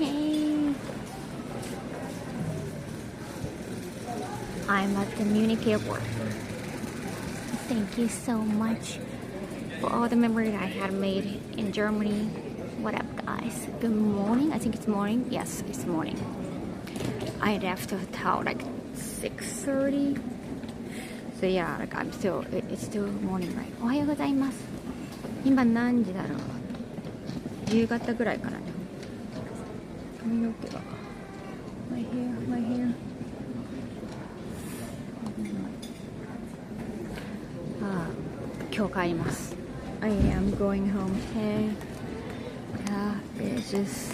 Hey. I'm at the Munich airport. Thank you so much for all the memories I had made in Germany. What up, guys? Good morning. I think it's morning. Yes, it's morning. I left the hotel like 6:30. So yeah, like it's still morning, right? おはようございます。今何時だろう。夕方ぐらいかな。髪の毛が。My hair. 今日帰ります。I am going home. Hey. It's just,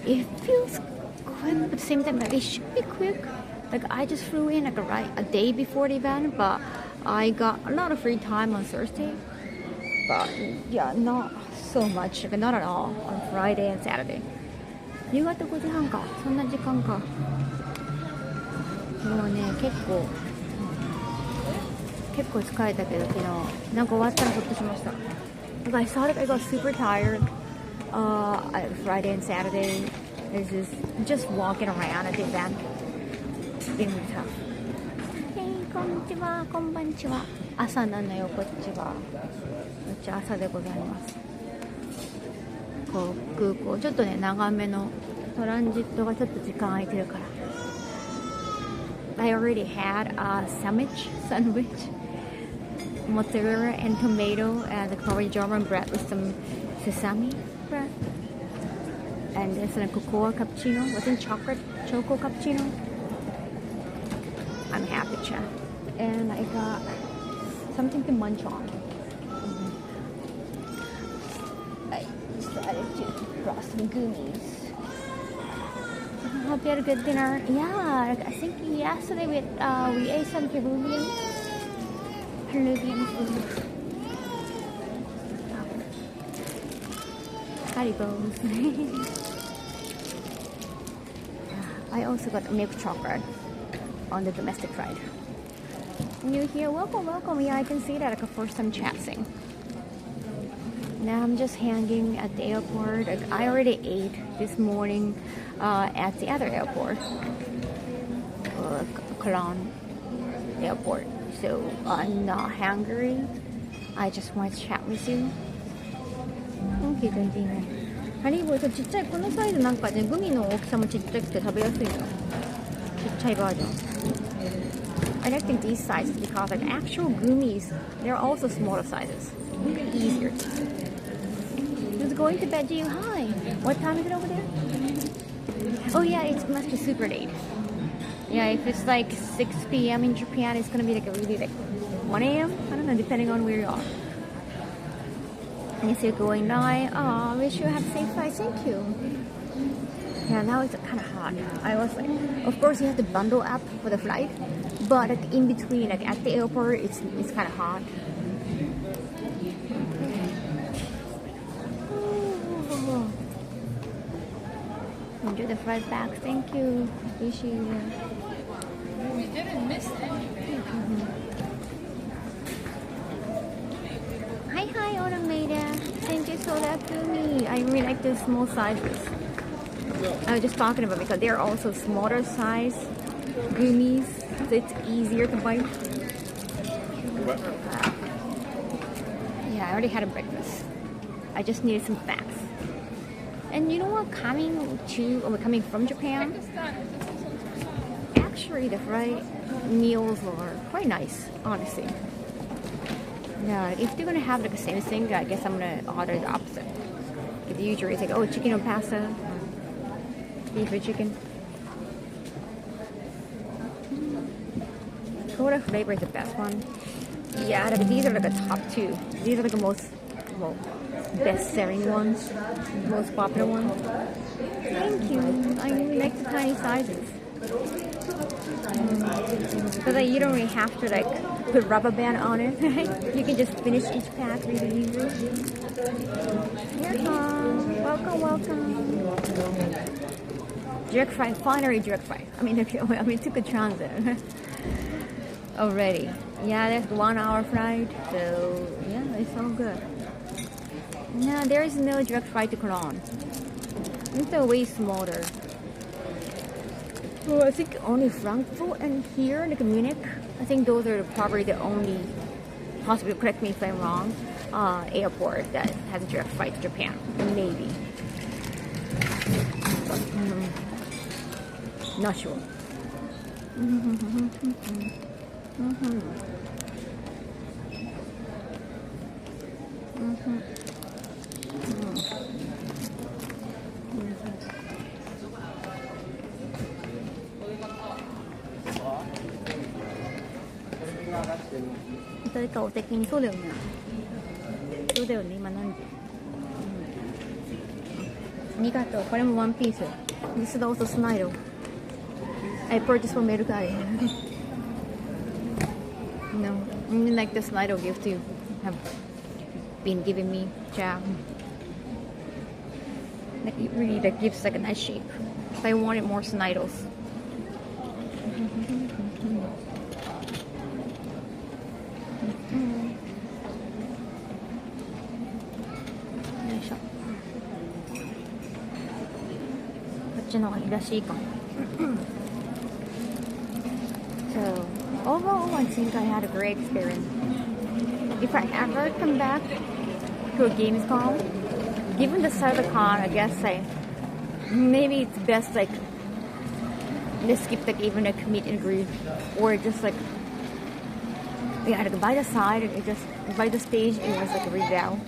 it feels quick, but at the same time, like it should be quick. Like I just flew in like a day before the event, but I got a lot of free time on Thursday. But yeah, not so much, like not at all on Friday and Saturday. 夕方5時半か、そんな時間か。もうね、結構疲れたけど昨日なんか終わったらほっとしました。Like I thought I got super tired Friday and Saturday. It's just walking around at the event. It's been really tough. Hey, こんにちは、こんばんちは。朝なのよ、こっちは。めっちゃ朝でございます。こう空港ちょっとね長めのトランジットがちょっと時間空いてるから。I already had a sandwich. Mozzarella and tomato and the Korean German bread with some sesame bread. And there's a cocoa cappuccino. Wasn't choco cappuccino. I'm happy, Chan. And I got something to munch on. I decided to draw some gummies. Hope you had a good dinner. Yeah, I think yesterday we ate some Peruvian food. Haribos. I also got milk chocolate on the domestic flight. New here, welcome. Yeah, I can see that like a first time chatting. Now I'm just hanging at the airport. I already ate this morning at the other airport, Cologne airport. So I'm not hungry. I just want to chat with you. Okay, ハリーボーイちっちゃいこのサイズなんかねグミの大きさもちっちゃくて食べやすいの。ちっちゃいバージョン。I like these sizes because like actual gummies, they're also smaller sizes. Easier. Who's going to bed? You? Hi. What time is it over there? Oh yeah, it must be super late. Yeah, if it's like 6 p.m. in Japan, it's gonna be like really like 1 a.m. I don't know, depending on where you are. And if you're going live, oh, wish you have safe flight. Thank you. Yeah, now it's kind of hot. I was like, of course you have to bundle up for the flight, but like in between, like at the airport, it's kind of hot. Enjoy the flight back. Thank you. Appreciate it. We didn't miss anything. Hi, Automata. Thank you so much to me. I really like the small sizes. I was just talking about because they're also smaller size gummies, so it's easier to bite. Yeah, I already had a breakfast. I just needed some facts. And you know what? Coming from Japan, actually the fried meals are quite nice, honestly. Yeah, if they're gonna have like the same thing, I guess I'm gonna order the opposite. Because usually it's like, oh, chicken or pasta, beef or chicken. Soda flavor is the best one. Yeah, these are like the top two. These are like the most, best-selling ones, most popular ones. Thank you. I really like the tiny sizes. So that you don't really have to like put rubber band on it. You can just finish each pack really easily. Welcome. Jerk fry, finally jerk fry. I mean, it took a transit already. Yeah, that's 1 hour flight, so yeah, it's all good. No, there is no direct flight to Cologne. It's way smaller. Well, I think only Frankfurt and here, like Munich, I think those are probably the only, possibly correct me if I'm wrong, airport that has a direct flight to Japan. Maybe. But, not sure. Mm-hmm. 誰かお的にそうだよね。そうだよね、今何時？ありがとう。これもワンピース。This is also Snyder. I purchased from Mercari. No, I mean like the Snyder gift you have been giving me. Yeah. Like it really like gives like a nice shape. I wanted more Sniders. So overall, I think I had a great experience. If I ever come back to a Gamescom, given the size of the con, I guess maybe it's best like let's skip like even a meet and greet, or just like by the side, it just by the stage it was like a review.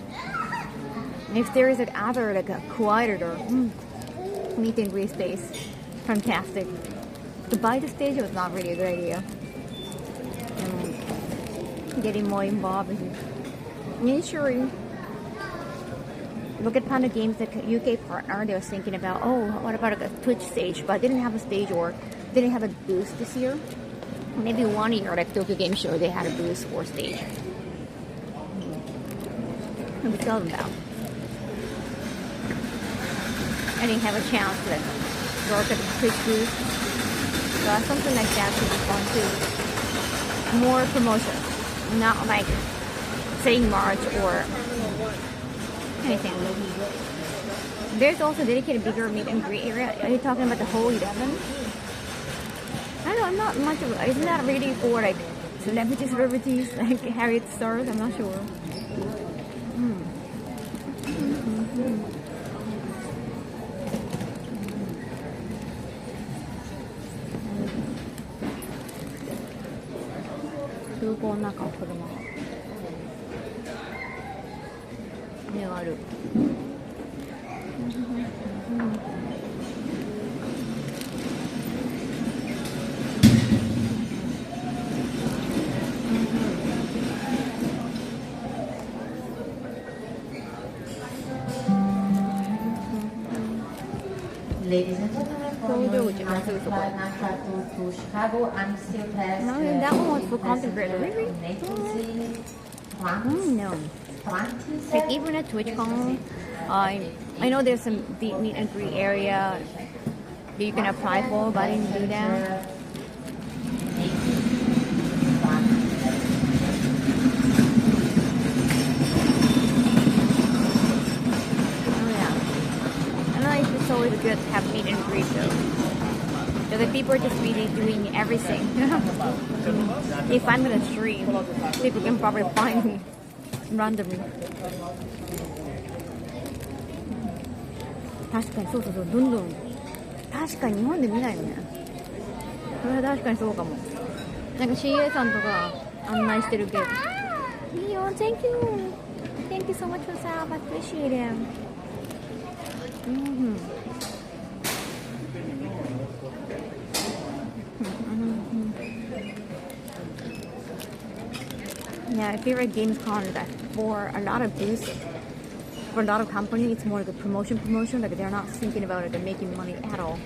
And if there is like other like a quieter meet and greet space, fantastic. To buy the stage was not really a good idea. Getting more involved in ensuring. Look at Panda Games, the UK partner. They were thinking about, oh, what about like a Twitch stage? But didn't have a stage or didn't have a booth this year. Maybe one year, like Tokyo Game Show, they had a booth or stage. We tell them about. I didn't have a chance to like, work at the Twitch booth. So something like that would be fun too. More promotion, not like saying March or anything. There's also dedicated bigger meet and greet area. Are you talking about the whole 11? I don't know, I'm not much of isn't that really for like celebrities like Harriet Stars? I'm not sure. Ladies and gentlemen, for your international travel to Chicago, I'm still past No, that one was for content creator. Really? No. Like even at TwitchCon, I know there's some deep meet and greet area that you can apply for, but I didn't do that. It's always good to have meet and greet though. So the people are just really doing everything. If I'm gonna stream, people can probably find me randomly. 確かにそうそうそう、どんどん確かに日本で見ないよね。それは確かにそうかも。なんか CA さんとか案内してるけど。いいよ、thank you. Thank you so much for sub. I appreciate it. Yeah, I feel like Gamescom is that for a lot of booths, for a lot of companies, it's more like a promotion. Like they're not thinking about it, they're making money at all.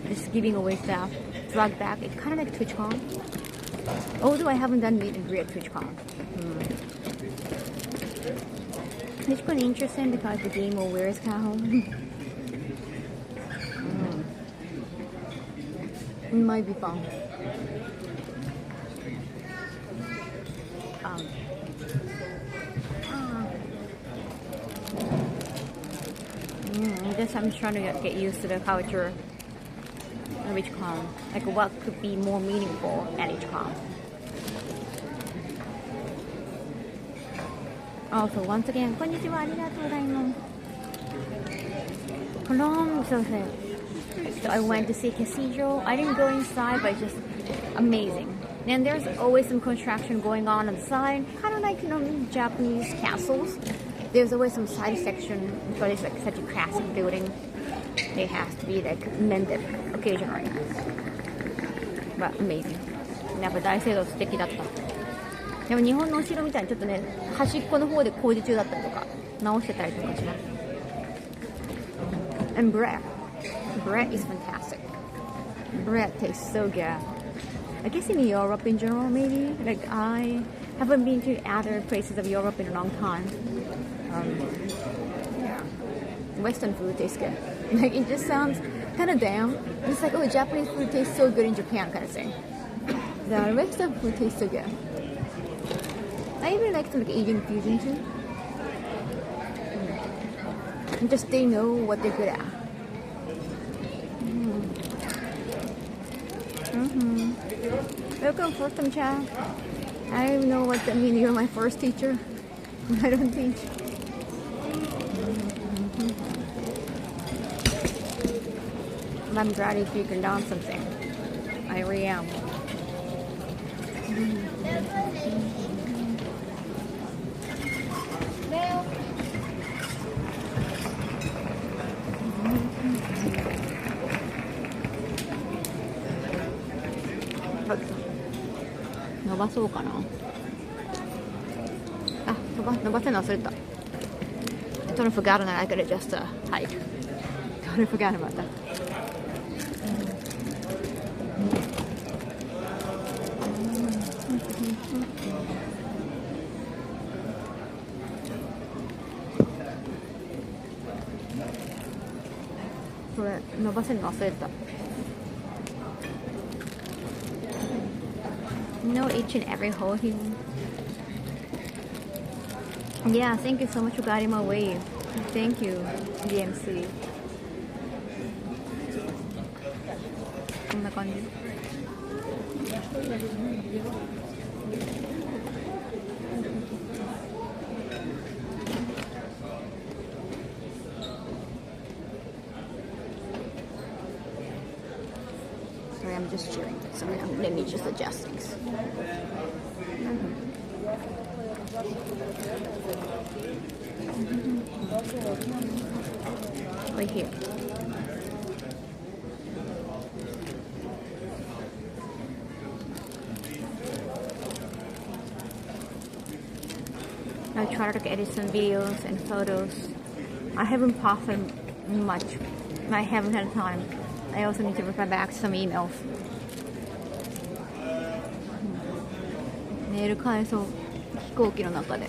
Just giving away stuff, drag back. It's kind of like TwitchCon. Although I haven't done meet and greet at TwitchCon. It's pretty interesting because the game will wear is Kaho. It might be fun. Just guess I'm trying to get used to the culture of each clown. Like what could be more meaningful at each clown. Also, once again, こんにちは、ありがとうございます。Cologne, so I went to see Cathedral. I didn't go inside, but it's just amazing. And there's always some construction going on the side, kind of like, Japanese castles. There's always some side section, but it's like such a classic building. It has to be like mended occasionally. But amazing. やっぱ大聖堂素敵だった。でも日本のお城みたいにちょっとね、端っこの方で工事中だったりとか、直してたりとかします。And bread. Bread is fantastic. Bread tastes so good. I guess in Europe in general, maybe. Like I haven't been to other places of Europe in a long time. Yeah. Western food tastes good. Like it just sounds kind of damn. It's like, oh, Japanese food tastes so good in Japan kind of thing. The Western food tastes so good. I even like some like Asian fusion too. Just they know what they're good at. Welcome, first time child. I don't even know what that means. You're my first teacher. I don't teach. I'm glad if you can learn something. I really am. I totally forgot that I could just hike. Totally forgot about that. No each and every hole here. Yeah, thank you so much for guiding my way. Thank you, DMC. こんな感じ。Sorry, I'm just chewing. Sorry, let me just adjust things. Right here. I try to edit some videos and photos. I haven't posted much. I haven't had time. I also need to reply back to some emails. メール返そう。飛行機の中で。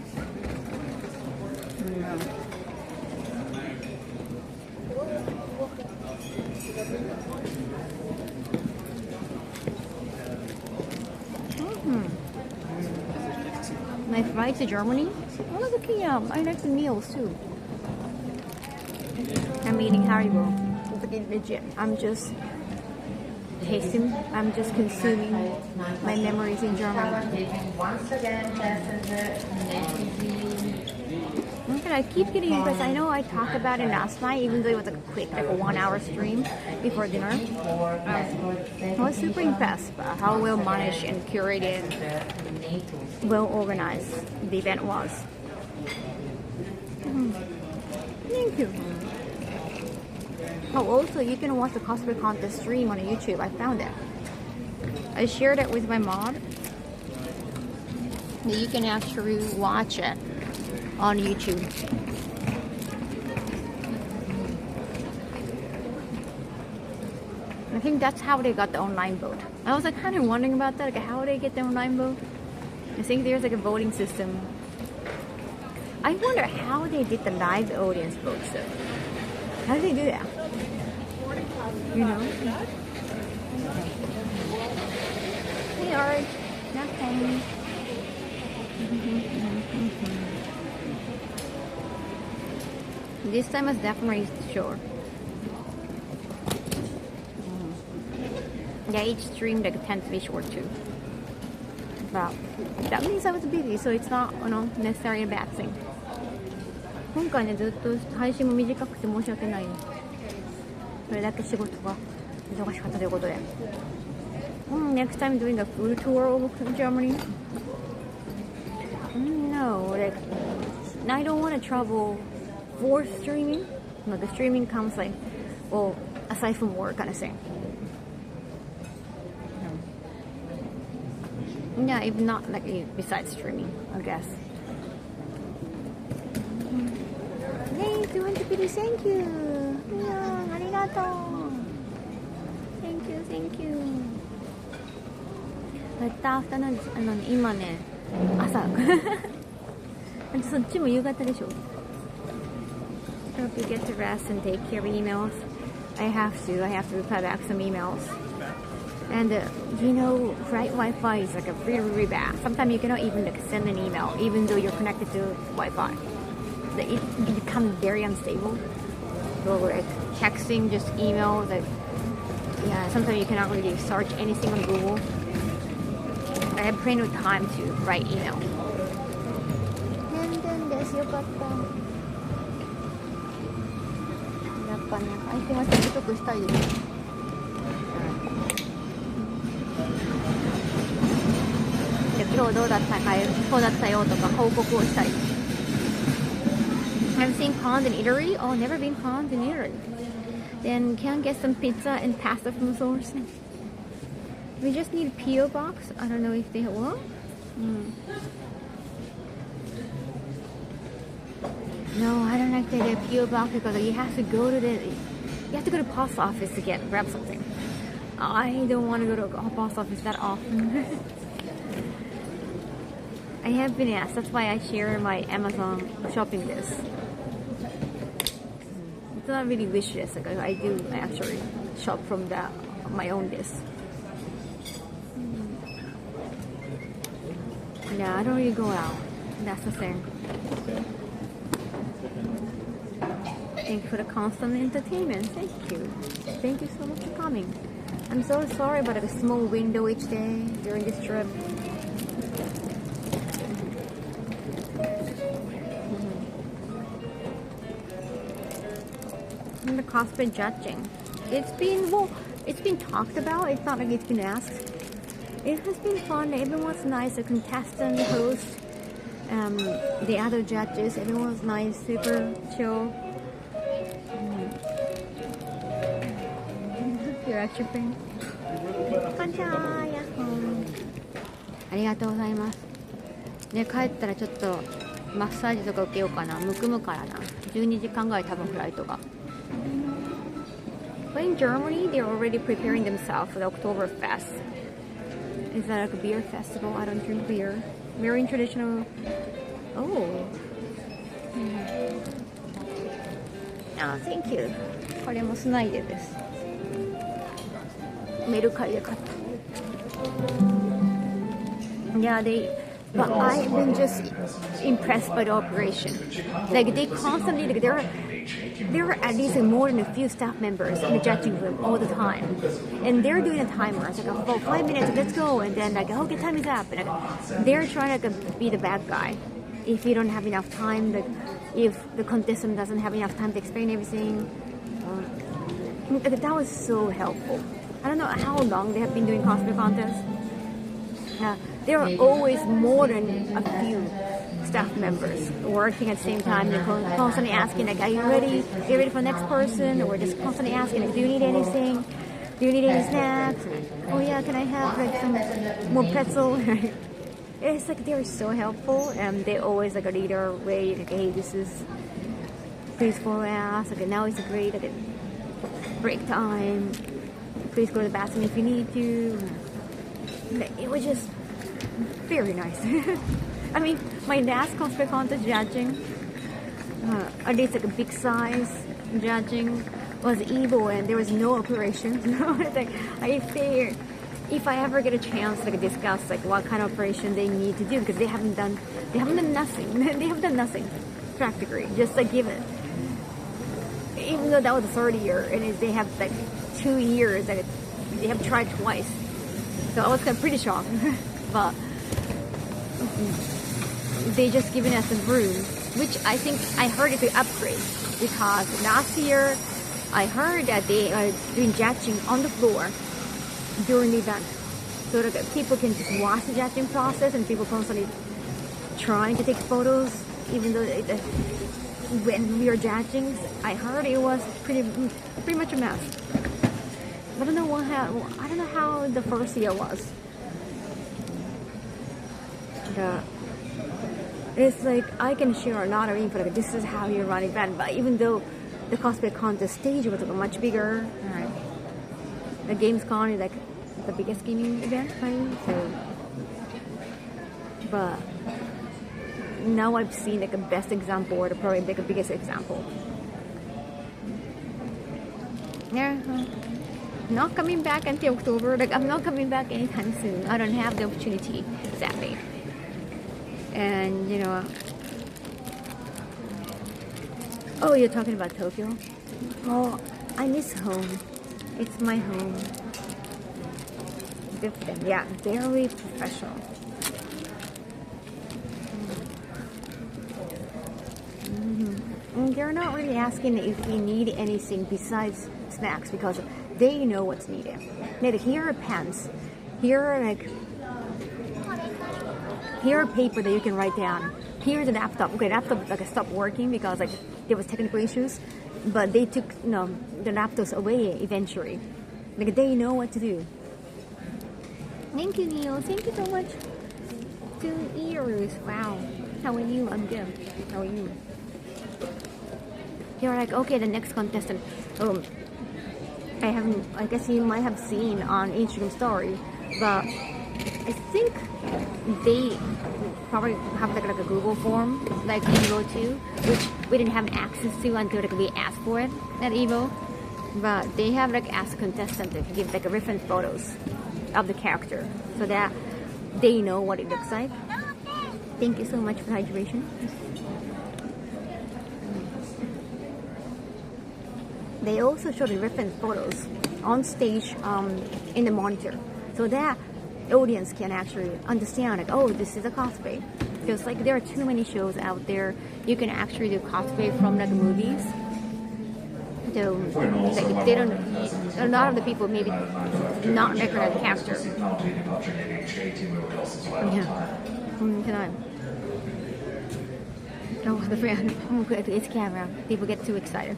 My flight to Germany? Oh, look at I like the meals too. I'm eating Haribo. Legit. I'm just tasting. I'm just consuming my memories in Germany. Okay, I keep getting it because I know I talked about it last night, even though it was a quick, like a 1 hour stream before dinner. I was super impressed by how well managed and curated, well organized the event was. Thank you. Oh, also, you can watch the cosplay contest stream on YouTube. I found it. I shared it with my mom. You can actually watch it on YouTube. I think that's how they got the online vote. I was like kind of wondering about that, like how they get the online vote. I think there's like a voting system. I wonder how they did the live audience votes though. How did they do that? You know? Hey, Art. Nothing. This time is definitely sure. Yeah, each stream like tends to be short too. But that means I was busy, so it's not, necessarily a bad thing. 今回ね、ずっと配信も短くて申し訳ない。それだけ仕事が忙しかったということで。Next time doing a food tour of Germany. No, like I don't want to travel for streaming. No, the streaming comes like, well, aside from work kind of thing. Yeah, if not like besides streaming, I guess. Yay, 200 PD, thank you. Yeah, arigato. Thank you. But afternoon, 今ね、朝。そっちも夕方でしょ。Hope you get to rest and take care of emails. I have to reply back some emails. And flight Wi-Fi is like a really bad. Sometimes you cannot even like send an email, even though you're connected to Wi-Fi. It becomes very unstable. So like texting, just email. Like sometimes you cannot really search anything on Google. I have plenty of time to write email. よかった。やっぱね、相手は習得したいです。今日どうだったか、こうだったよとか報告をしたい。I've seen ponds in Italy. Oh, never been ponds in Italy. Then can get some pizza and pasta from the source. We just need a PO box. I don't know if they have one. No, I don't like the PO box because you have to go to the post office to grab something. I don't want to go to a post office that often. I have been asked. That's why I share my Amazon shopping list. It's not really wish list. Like I do actually shop from my own list. Yeah, I don't really go out. That's the thing. Thank you for the constant entertainment. Thank you. Thank you so much for coming. I'm so sorry about the small window each day during this trip. And the cosplay judging. It's been talked about. It's not like it's been asked. It has been fun. Everyone's nice. The contestant, the host, the other judges. Everyone's nice, super chill. You're actually friend. こんにちは、ヤッホー。ありがとうございます。ね、帰ったらちょっとマッサージとか受けようかな。むくむからな。12時間ぐらい多分フライトが。But in Germany, they're already preparing themselves for the Oktoberfest. Is that like a beer festival? I don't drink beer. Very traditional. Oh. Ah, thank you. これもスナイデです。メルカリで買った。Yeah, but I've been just impressed by the operation. Like they constantly, like there are at least more than a few staff members in the judging room all the time, and they're doing a timer. It's like, oh, 5 minutes, let's go, and then like, okay, time is up. And like, they're trying to be the bad guy. If you don't have enough time, like if the contestant doesn't have enough time to explain everything, that was so helpful. I don't know how long they have been doing cosplay contests. There are always more than a few staff members working at the same time. They're constantly asking, like, are you ready? Are you ready for the next person? Or just constantly asking, like, do you need anything? Do you need any snacks? Oh yeah, can I have like some more pretzel? It's like they're so helpful, and they always like a leader way, like, hey, this is please follow us. Okay, now it's a great break time. Please go to the bathroom if you need to. It was just very nice. I mean, my last cosplay contest judging, at least like a big size judging, was evil, and there was no operations. It's like if I ever get a chance to discuss like what kind of operation they need to do, because they haven't done nothing. They have done nothing practically. Just like give it. Even though that was the third year, and they have like 2 years like they have tried twice. So I was kind of pretty shocked. But they just given us a room, which I think I heard it's an upgrade, because last year I heard that they are doing judging on the floor during the event. So that people can just watch the judging process, and people constantly trying to take photos, even though when we are judging, I heard it was pretty much a mess. I don't know how the first year was. It's like I can share a lot of info. Like, this is how you run event, but even though the cosplay contest stage was much bigger, the Gamescom is like the biggest gaming event, right? So, but now I've seen like a best example, or probably like a biggest example. Yeah, not coming back until October. Like, I'm not coming back anytime soon. I don't have the opportunity, sadly. And you know, oh, you're talking about Tokyo? Oh, I miss home. It's my home. Different, yeah, very professional. And they're not really asking if we need anything besides snacks, because they know what's needed. Like, here are pens. Here are paper that you can write down. Here's a laptop. Okay, laptop like stopped working because like there was technical issues, but they took the laptops away eventually. Like, they know what to do. Thank you, Neil. Thank you so much. 2 years. Wow. How are you? I'm good. How are you? You're like, okay, the next contestant. I guess you might have seen on Instagram story, but I think they probably have like a Google form, like Evo 2, which we didn't have access to until like we asked for it at Evo. But they have like asked contestants to give like a reference photos of the character, so that they know what it looks like. Thank you so much for the hydration. They also show the reference photos on stage in the monitor, so that audience can actually understand, like, oh, this is a cosplay. Because like there are too many shows out there, you can actually do cosplay from like movies. So like they don't, a lot of the people maybe not recognize the character. Yeah. Can I? Oh, the friend. It's camera. People get too excited.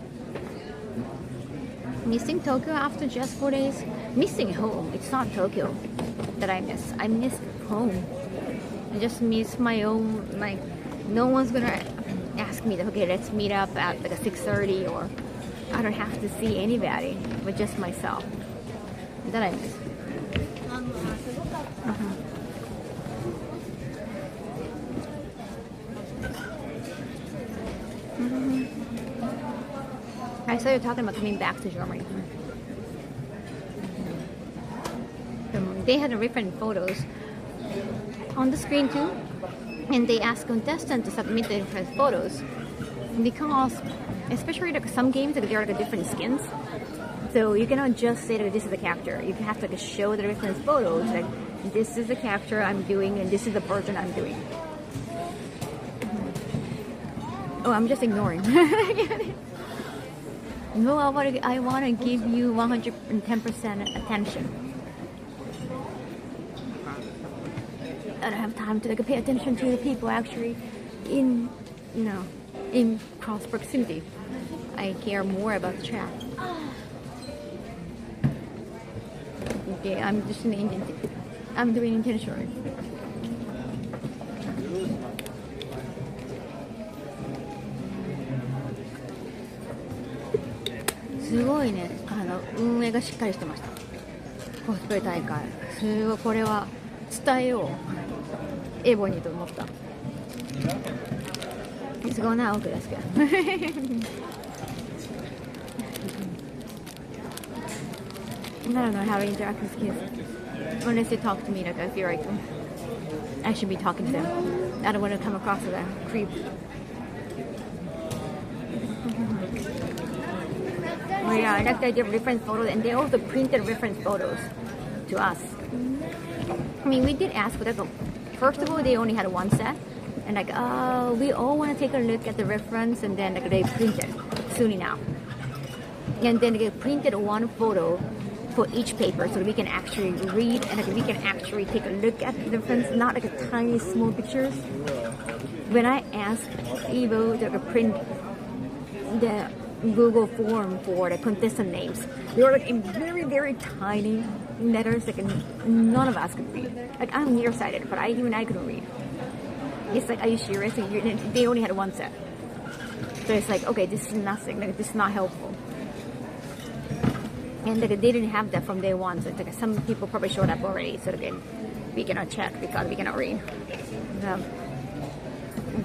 Missing Tokyo after just 4 days? Missing home. It's not Tokyo that I miss. I miss home. I just miss my own, like, no one's gonna ask me that, okay, let's meet up at like a 6:30, or I don't have to see anybody, but just myself. That I miss. I saw you talking about coming back to Germany. They had different photos on the screen too, and they asked contestants to submit the different photos, because especially like some games, like there are like different skins, so you cannot just say that this is a character. You have to like show the different photos, like this is the character I'm doing and this is the person I'm doing. Oh, I'm just ignoring. No, I want to give you 110% attention. I don't have time to like pay attention to the people actually in, you know, in cross proximity. I care more about the chat. Okay, I'm doing intentionally.すごいね、運営がしっかりしてました。コスプレ大会。すごい、これは伝えよう。エボにと思った。すごいな、奥ですけど。I don't know how to interact with kids. Unless they talk to me, like I feel like I should be talking to them. I don't want to come across as a creep. Yeah, I like the idea of reference photos, and they also printed reference photos to us. I mean, we did ask for that. First of all, they only had one set, and like, we all want to take a look at the reference, and then like they printed soon enough, and then they printed one photo for each paper, so that we can actually read and like we can actually take a look at the reference, not like a tiny small pictures. When I asked Evo to print the Google form for the contestant names, they were like in very, very tiny letters, like none of us could read. Like I'm nearsighted, but even I couldn't read. It's like, are you serious? They only had one set, so it's like, okay, this is nothing. Like this is not helpful. And like, they didn't have that from day one, so it's like some people probably showed up already, so again, we cannot check because we cannot read.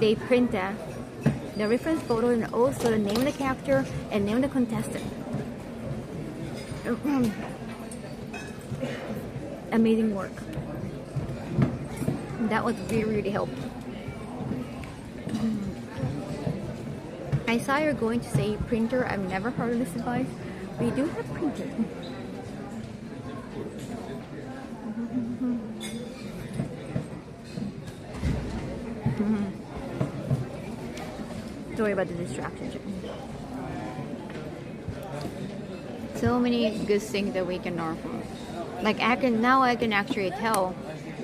They printed the reference photo and also the name of the character and name of the contestant. Amazing work. That was really, really helpful. I saw you're going to say printer. I've never heard of this device. We do have printer. Sorry about the distraction. So many good things that we can learn from. Like I can actually tell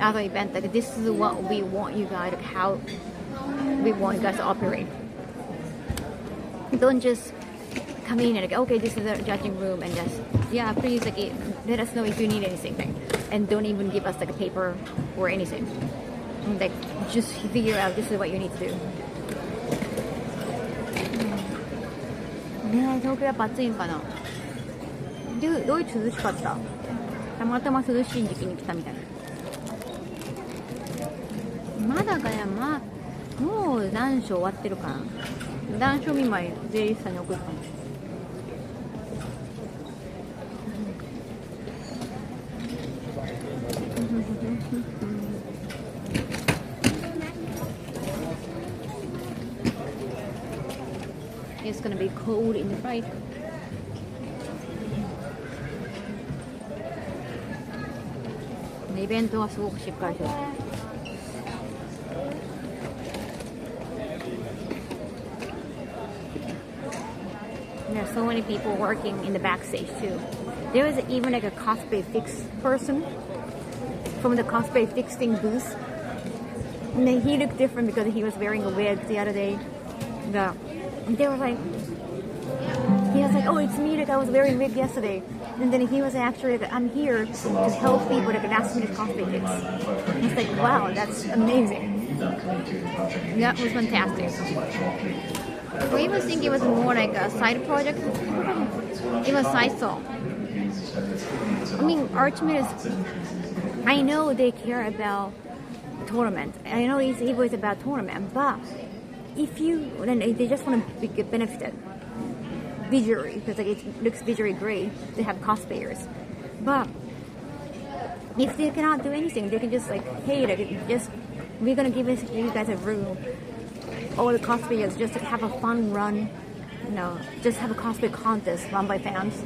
after the event that this is what we want you guys, like how we want you guys to operate. Don't just come in and like, okay, this is a judging room, and just please like let us know if you need anything, and don't even give us like a paper or anything. And, like just figure out this is what you need to do. ねえ、東京やっぱ暑いんかな。ドイツ涼しかった。たまたま涼しい時期に来たみたいな。まだかや、もう残暑終わってるかな。残暑見舞い税理士さんに送ったの。It's gonna be cold in the night. The event was so good. There are so many people working in the backstage too. There was even like a cosplay fix person from the cosplay fixing booth. And then he looked different because he was wearing a wig the other day. They were like, he was like, oh, it's me, like I was wearing a wig yesterday. And then he was actually like, I'm here to help people like last minute cosplay fix. It's like, wow, that's amazing. That was fantastic. We even think it was more like a side project. It was side saw. I mean, Archimate is, I know they care about tournament. I know Evo is about tournament, but if they just want to get benefited visually, because like it looks visually great, they have cosplayers. But if they cannot do anything, they can just like, hey, like we're gonna give you guys a room, all the cosplayers just have a fun run, just have a cosplay contest run by fans.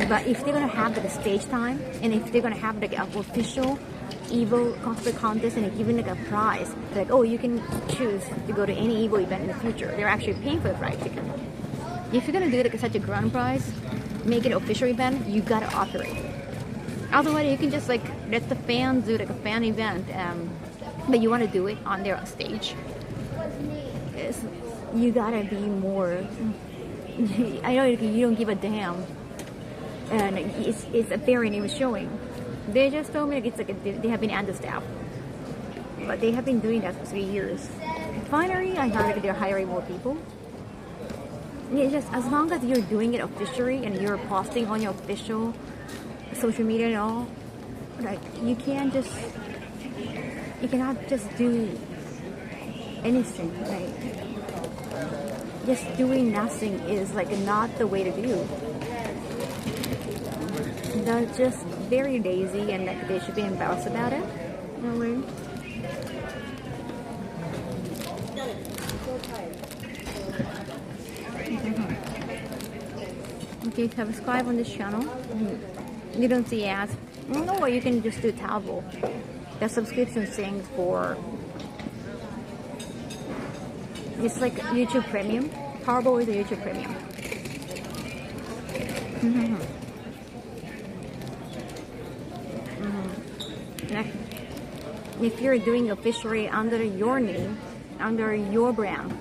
But if they're gonna have like a stage time, and if they're gonna have like an official Evo cosplay contest and giving like a prize, like, oh, you can choose to go to any Evo event in the future. They're actually paying for the prize ticket. If you're gonna do like such a grand prize, make it an official event, you gotta operate. Otherwise, you can just like let the fans do like a fan event, but you want to do it on their stage. You gotta be more. I know you don't give a damn, and it's apparent it was showing. They just told me like it's like they have been understaffed, but they have been doing that for 3 years. Finally, I heard like they're hiring more people. It's just as long as you're doing it officially and you're posting on your official social media and all, like you cannot just do anything. Like just doing nothing is like not the way to do. They're just very lazy, and like they should be embarrassed about it. Really. if you subscribe on this channel, you don't see ads. Or you can just do Taobao. The subscription things for, it's like YouTube Premium. Taobao is a YouTube Premium. If you're doing officially under your name, under your brand,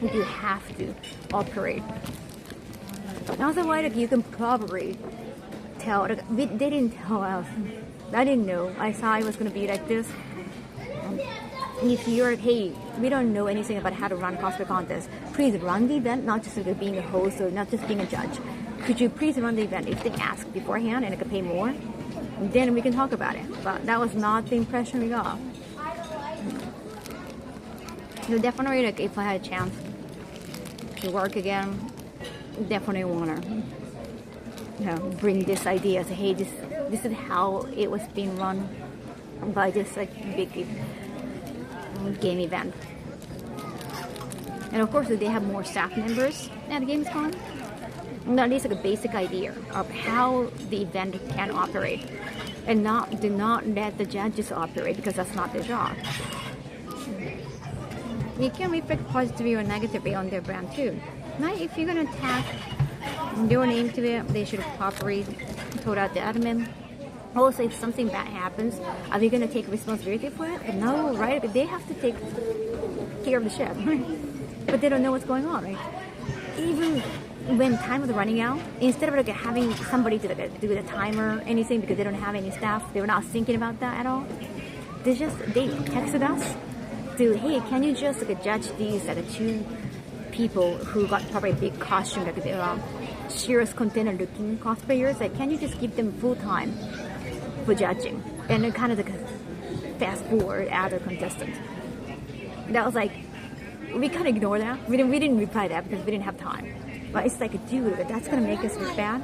you have to operate. Otherwise, like, you can probably tell. Like, they didn't tell us. I didn't know. I thought it was gonna be like this. If you're like, hey, we don't know anything about how to run cosplay contest, please run the event, not just like being a host or not just being a judge. Could you please run the event? If they ask beforehand and I could pay more, then we can talk about it. But that was not the impression we got. So definitely, like, if I had a chance to work again, definitely wanna, bring this idea. Say, hey, this is how it was being run by this like big game event. And of course, they have more staff members at Gamescom. At least like a basic idea of how the event can operate, and do not let the judges operate, because that's not their job. You can reflect positively or negatively on their brand too. Now, if you're gonna tag your name to it, they should properly told out the admin. Also, if something bad happens, are they gonna take responsibility for it? No, right? They have to take care of the ship, but they don't know what's going on, right? Even when time was running out, instead of like having somebody to like do the timer or anything, because they don't have any staff, they were not thinking about that at all. They texted us to, hey, can you just like judge these like two people who got probably a big costume, like they're serious container looking cosplayers, like can you just give them full time for judging, and then kind of like fast forward other contestants. That was like, we kind of ignored that. We didn't reply that because we didn't have time. But it's like, dude, that's gonna make us look bad,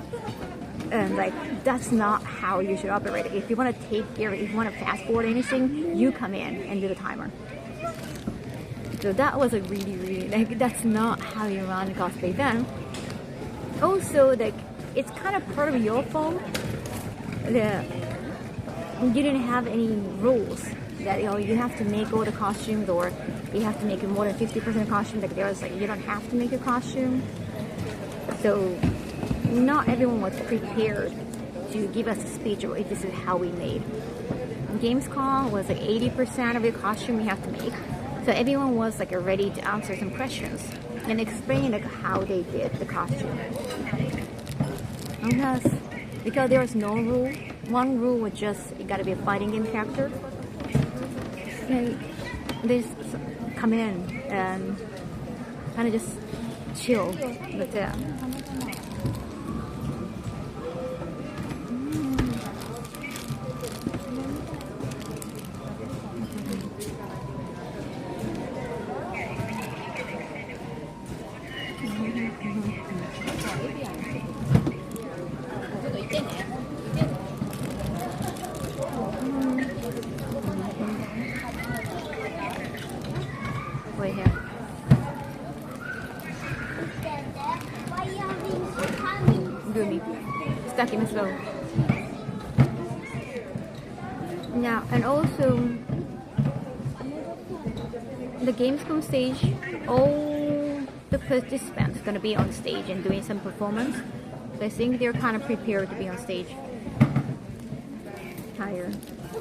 and like that's not how you should operate. If you want to take care, if you want to fast forward anything, you come in and do the timer. So that was a really like, that's not how you run a cosplay event. Also, like, it's kind of part of your fault that you didn't have any rules that you have to make all the costumes, or you have to make more than 50% costume. Like there was like, you don't have to make a costume. So not everyone was prepared to give us a speech or this is how we made. Gamescom was like 80% of the costume we have to make. So everyone was like ready to answer some questions and explain like how they did the costume. Because there was no rule. One rule was just, you gotta be a fighting game character. And they just come in and kind of just chill with it. Wait here. Gumi. Stuck in the slow. Yeah, and also the Gamescom stage, all the participants gonna be on stage and doing some performance. So I think they're kind of prepared to be on stage. Tired.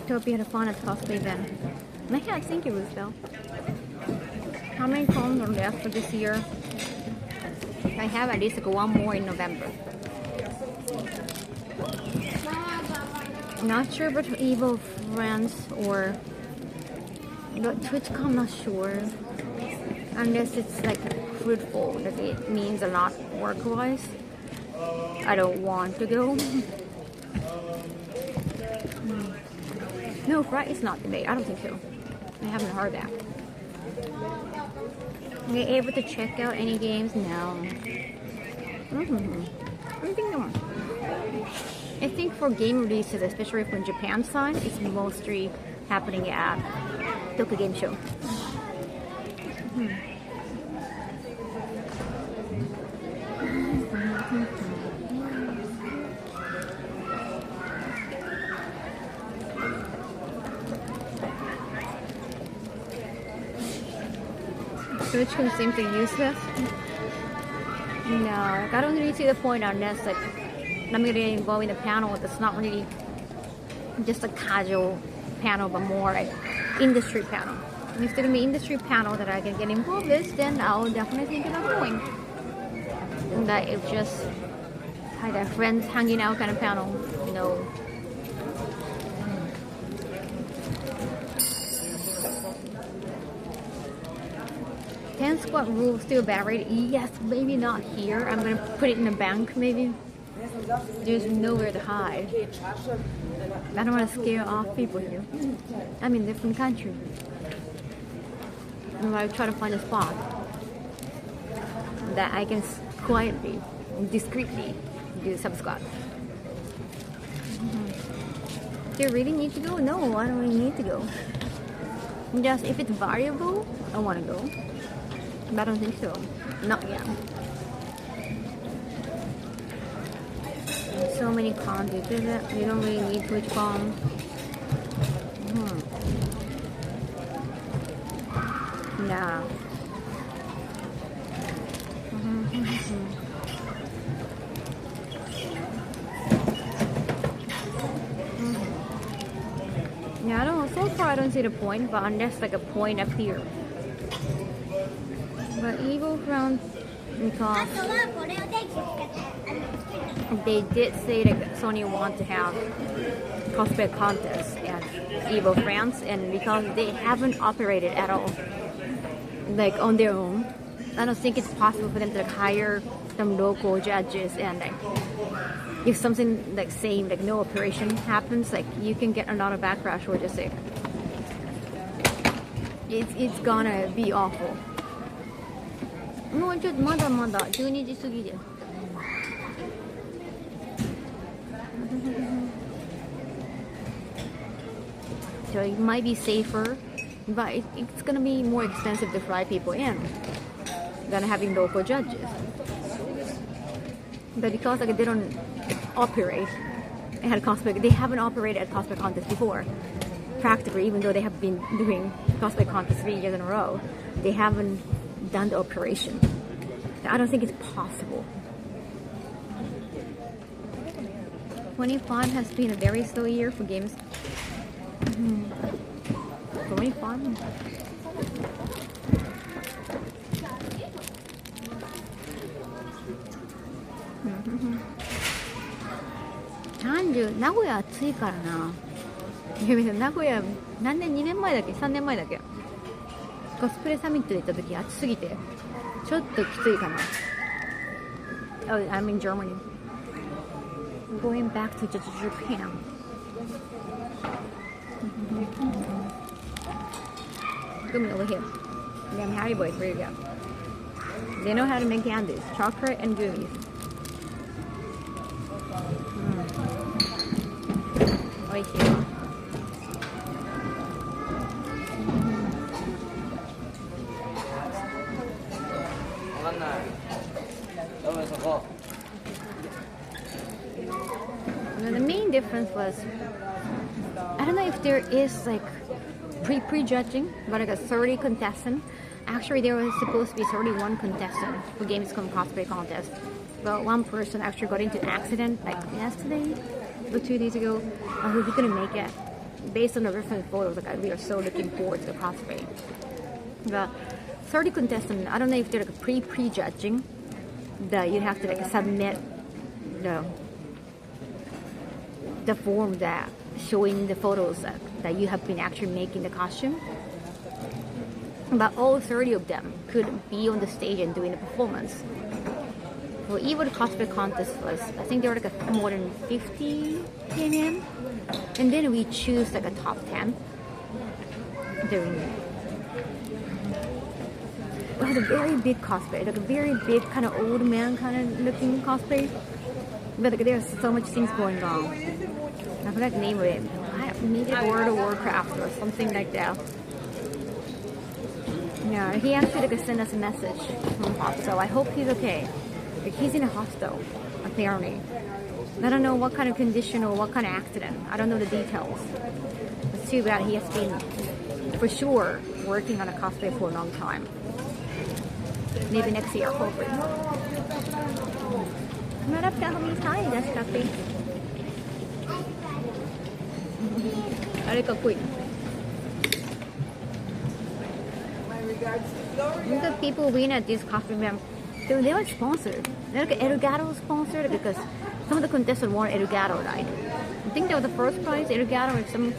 Hope you had fun at the cosplay event. I can't thank you, Roosevelt. How many cons are left for this year? I have at least like one more in November. I'm not sure about Evil Friends or but TwitchCon, I'm not sure. Unless it's like fruitful, that it means a lot work-wise. I don't want to go. No, Friday is not delayed. I don't think so. I haven't heard that. Are you able to check out any games? No. I think for game releases, especially from Japan side, it's mostly happening at Tokyo Game Show. which one seems to useless. No, like, I don't really see the point unless like I'm gonna involve in a panel that's not really just a casual panel, but more like industry panel. And if there's gonna be industry panel that I can get involved with, then I'll definitely think of going. And that it's just kind of friends hanging out kind of panel, you know. Ten squat rule still buried? Yes, maybe not here. I'm gonna put it in a bank maybe. There's nowhere to hide. I don't want to scare off people here. I'm in a different country. And I try to find a spot that I can quietly, discreetly do some squats. Do you really need to go? No, I don't really need to go. Just if it's variable, I want to go. But I don't think so. Not yet. So many cons. You don't really need to which con. Yeah. Yeah, I don't know. So far, I don't see the point, but unless like a point up here. But Evil Frown, because they did say that Sony want to have cosplay contests at Evil France, and because they haven't operated at all, like on their own, I don't think it's possible for them to like, hire some local judges and like if something like saying like no operation happens, like you can get a lot of backlash or just like it's gonna be awful. もうちょっとまだまだ12時過ぎです。So it might be safer, but it's gonna be more expensive to fly people in than having local judges. But because like they don't operate at cosplay, they haven't operated at cosplay contests before. Practically, even though they have been doing cosplay contests 3 years in a row, they haven't done the operation. I don't think it's possible. 25 has been a very slow year for games. 25? 30、名古屋暑いからな。名古屋、何年、2年前だっけ ?3 年前だっけコスプレサミットで行った時暑すぎてちょっときついかな。Oh, I'm in Germany. Going back to Japan. Come over here. Damn Harry Boys, where you go? They know how to make candies, chocolate and gummies. Oishii. The main difference was, I don't know if there is like pre-judging, but like a 30 contestant. Actually, there was supposed to be 31 contestants for Gamescom cosplay contest, but one person actually got into an accident like yesterday or 2 days ago, and he couldn't make it. Based on the reference photos, like we are so looking forward to the cosplay. But 30 contestants, I don't know if they're like pre-judging, that you have to like submit the form that showing the photos that you have been actually making the costume. But all 30 of them could be on the stage and doing the performance. For even the cosplay contest was, I think there were like more than 50 came in, and then we choose like a top 10 doing it. It was a very big cosplay, like a very big kind of old man kind of looking cosplay. But like, there's so much things going on. I forgot the name of it. Maybe World of Warcraft or something like that. Yeah, he actually like sent us a message from hospital. I hope he's okay. Like, he's in a hospital, apparently. I don't know what kind of condition or what kind of accident. I don't know the details. It's too bad. He has been, for sure, working on a cosplay for a long time. Maybe next year, hopefully. Marap ka kami tayo, that's cafe. Ari ka quick. Look at people win at this coffee event. Dude, they were sponsored. They're like Erugato sponsored because some of the contestants won Erugato, right? I think that was the first prize, Erugato, or some.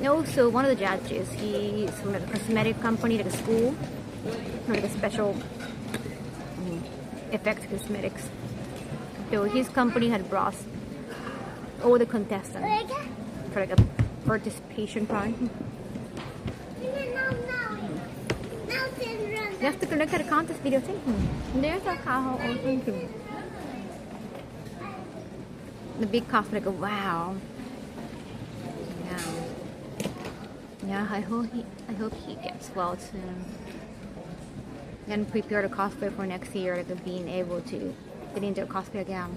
Also, one of the judges, he's from like a cosmetic company, like a school, like a special effects cosmetics. So his company had brought all the contestants for like a participation prize. You have to look at the contest video. Thank you. There's a Kaho. Oh, thank you. The big coffee, like, wow. Yeah, I hope he gets well soon. And prepare the cosplay for next year, like being able to get into a cosplay again.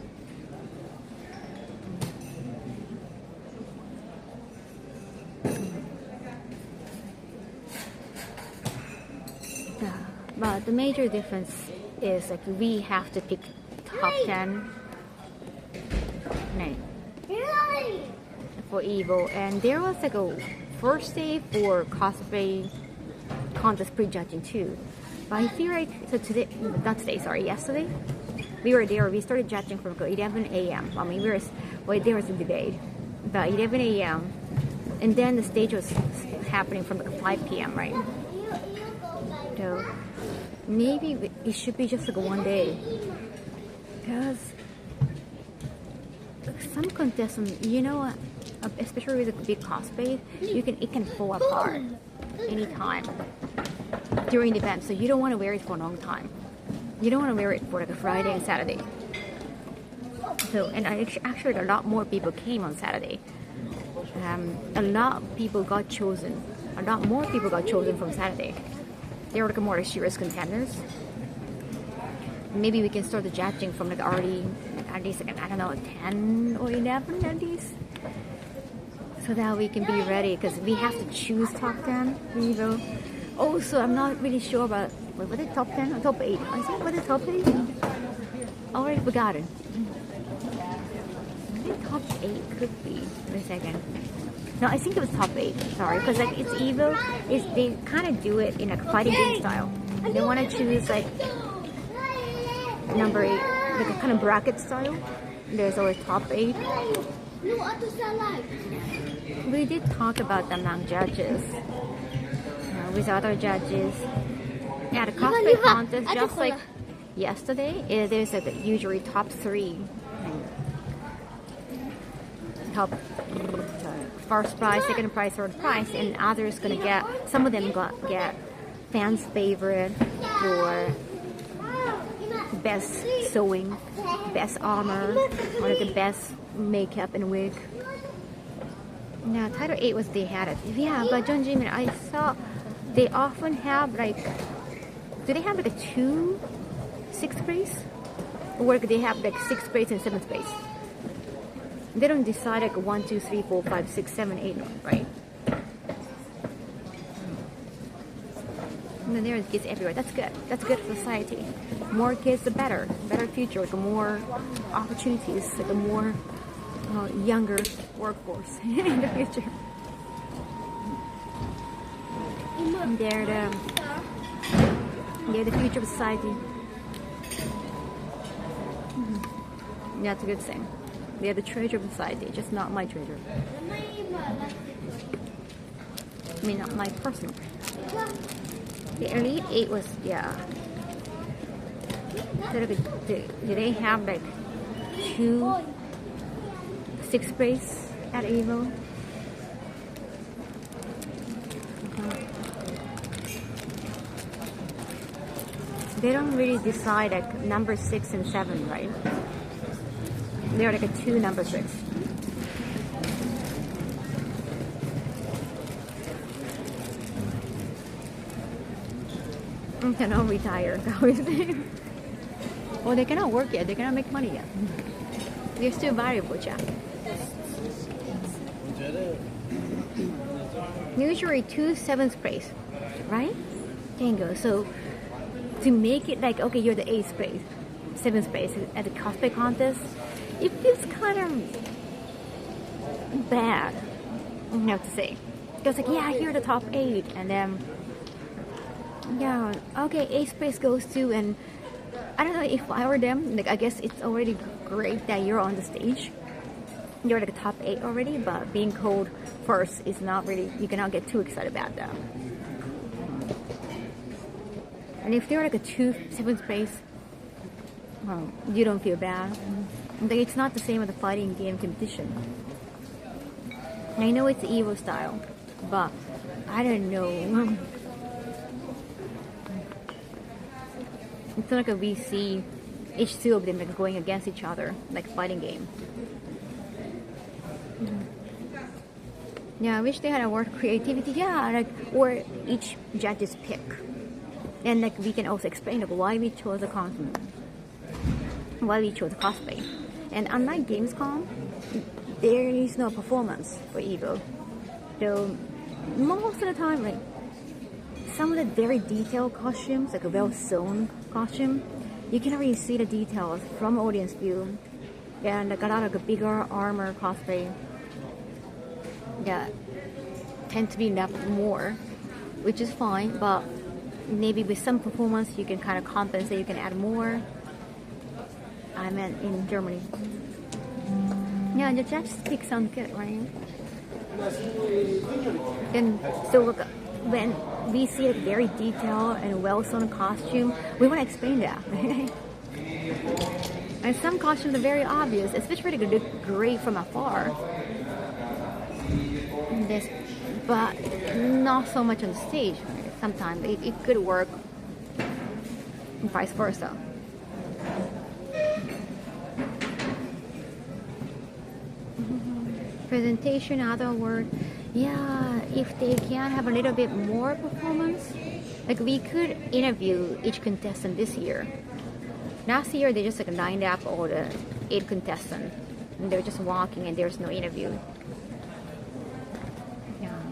But the major difference is like we have to pick top 10 for Evo, and there was like a first day for cosplay contest pre-judging too. But I feel like yesterday we were there. We started judging from 11 a.m. I mean, there was a debate, but 11 a.m. and then the stage was happening from like 5 p.m. right? So maybe it should be just like one day, because some contestants, you know, especially with a big cosplay, it can fall apart anytime during the event. So you don't want to wear it for a long time. You don't want to wear it for like a Friday and Saturday. So, and actually a lot more people came on Saturday. A lot of people got chosen. A lot more people got chosen from Saturday. They were like more serious contenders. Maybe we can start the judging from like already at least like, I don't know, 10 or 11 at least, so that we can be ready, because we have to choose top 10. You know. Also, I'm not really sure about was it top 10 or top 8? I think was it top 8? I already forgot it. I think top 8 could be. Wait a second. No, I think it was top 8. Sorry, because like it's Evo. They kind of do it in a fighting game style. They want to choose like number 8, like a kind of bracket style. There's always top 8. We did talk about them among judges with other judges. Yeah, the cosplay contest, just like yesterday, there's like usually top 3. Top first prize, second prize, third prize, and others gonna get. Some of them get fans' favorite for best sewing, best armor, or the best makeup and wig. Yeah, title 8 was they had it. Yeah, but John Jimin, I saw they often have like, do they have like a 2 6th place, or they have like 6th place and 7th place? They don't decide like 1, 2, 3, 4, 5, 6, 7, 8, right? And then there are kids everywhere. That's good. That's good for society. More kids, the better. Better future, like more opportunities, like a more younger workforce in the future. And they're the future of society. That's a good thing. They're the treasure of society, just not my treasure. I mean, not my personal. The Elite 8 was, yeah. So do they have like 2 6th place at Evo? They don't really decide like number 6 and 7, right? They're like a 2 number 6. They cannot retire. Well, they cannot work yet. They cannot make money yet. They're still valuable, Jack. Usually 2 7th place, right? Tango. So to make it like, okay, you're the 8th place, 7th place at the cosplay contest, it feels kind of bad, I have to say. Because like, yeah, you're the top 8, and then, yeah, okay, 8th place goes to, and I don't know if I were them, like, I guess it's already great that you're on the stage. You're like a top 8 already, but being called first is not really, you cannot get too excited about that. And if they're like a 7th place, well, you don't feel bad. Like, it's not the same with the fighting game competition. I know it's Evo style, but I don't know. It's not like a VC, each two of them like going against each other, like fighting game. Yeah, I wish they had a word creativity. Yeah, like, or each judge's pick, and like we can also explain like why we chose cosplay. And unlike Gamescom, there is no performance for Evo. So most of the time, like some of the very detailed costumes, like a well-sewn costume, you can already see the details from audience view, and like a lot of the bigger armor cosplay. Yeah, tend to be left more, which is fine, but maybe with some performance you can kind of compensate, you can add more. I meant in Germany. Yeah, the judge's pick sounds good, right? And so look, when we see a very detailed and well-sewn costume, we want to explain that. And some costumes are very obvious, especially they look great from afar. But not so much on the stage. Sometimes it could work, and vice versa. Presentation, other word. Yeah, if they can have a little bit more performance, like we could interview each contestant this year. Last year they just like lined up all the 8 contestants, and they're just walking, and there's no interview.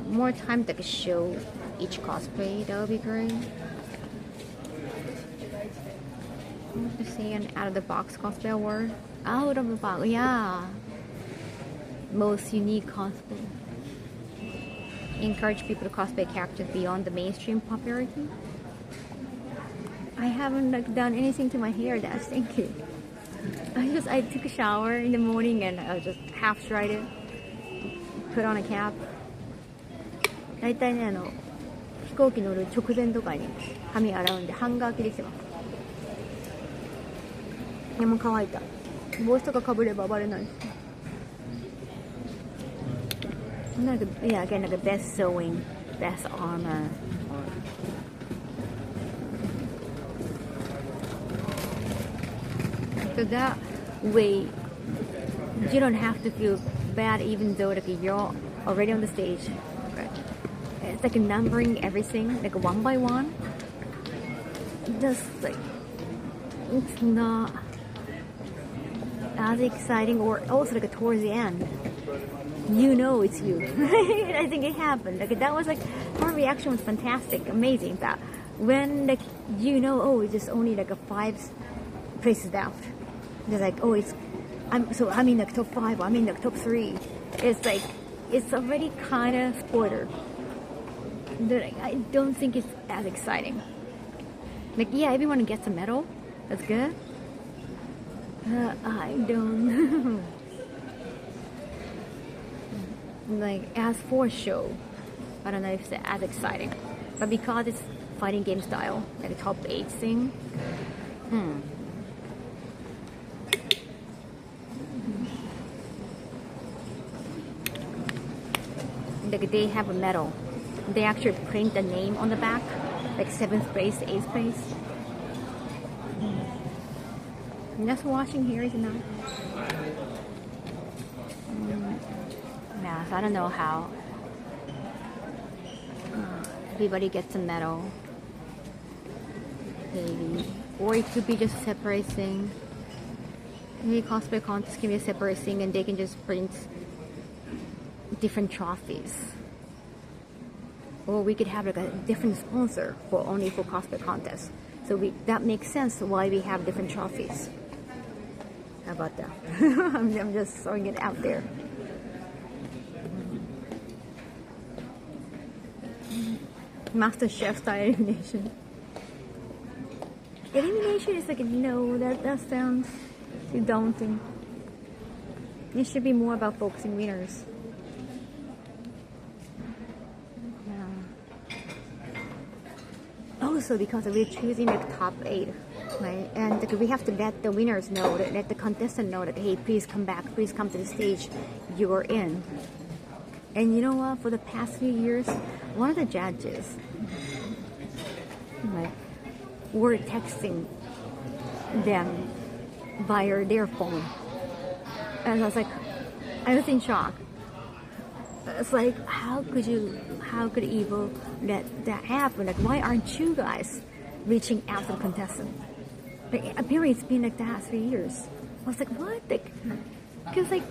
More time to show each cosplay, that would be great. To see an out of the box cosplay award. Out of the box, yeah. Most unique cosplay. Encourage people to cosplay characters beyond the mainstream popularity. I haven't like done anything to my hair, Dash. Thank you. I took a shower in the morning and I just half dried it. Put on a cap. 大体ね、飛行機乗る直前とかに髪洗うんでハンガー着できてます。でも乾いた。帽子とかかぶればバレない。なんか、yeah, again, like a best sewing, best armor. So that way, you don't have to feel bad even though like you're already on the stage. It's like numbering everything like one by one. Just like it's not as exciting, or also like towards the end, you know it's you. I think it happened. Like that was like her reaction was fantastic, amazing. That when like you know, oh, it's just only like a 5 places left. They're like, oh, I'm in like top 5. I'm in like top 3. It's like it's already kind of spoiler. I don't think it's as exciting. Like, yeah, everyone gets a medal. That's good. I don't. Like, as for show, I don't know if it's as exciting. But because it's fighting game style, like a top 8 thing, like they have a medal. They actually print the name on the back, like 7th place, 8th place. And just watching here is enough. Yeah, so I don't know how everybody gets a medal. Maybe. Or it could be just a separate thing. Maybe cosplay contest can be a separate thing and they can just print different trophies. Or we could have like a different sponsor for only for cosplay contests. So that makes sense why we have different trophies. How about that? I'm just throwing it out there. Master Chef style elimination. Elimination is like, no, that sounds too daunting. It should be more about focusing winners. Yeah. Also, because we're choosing the top 8, right? And we have to let the winners know, let the contestant know that, hey, please come back, please come to the stage, you're in. And you know what? For the past few years, one of the judges, right, were texting them via their phone. And I was in shock. It's like, how could Evo let that happen? Like, why aren't you guys reaching out to the contestant? Like, apparently it's been like that 3 years. I was like, what? Like, because like,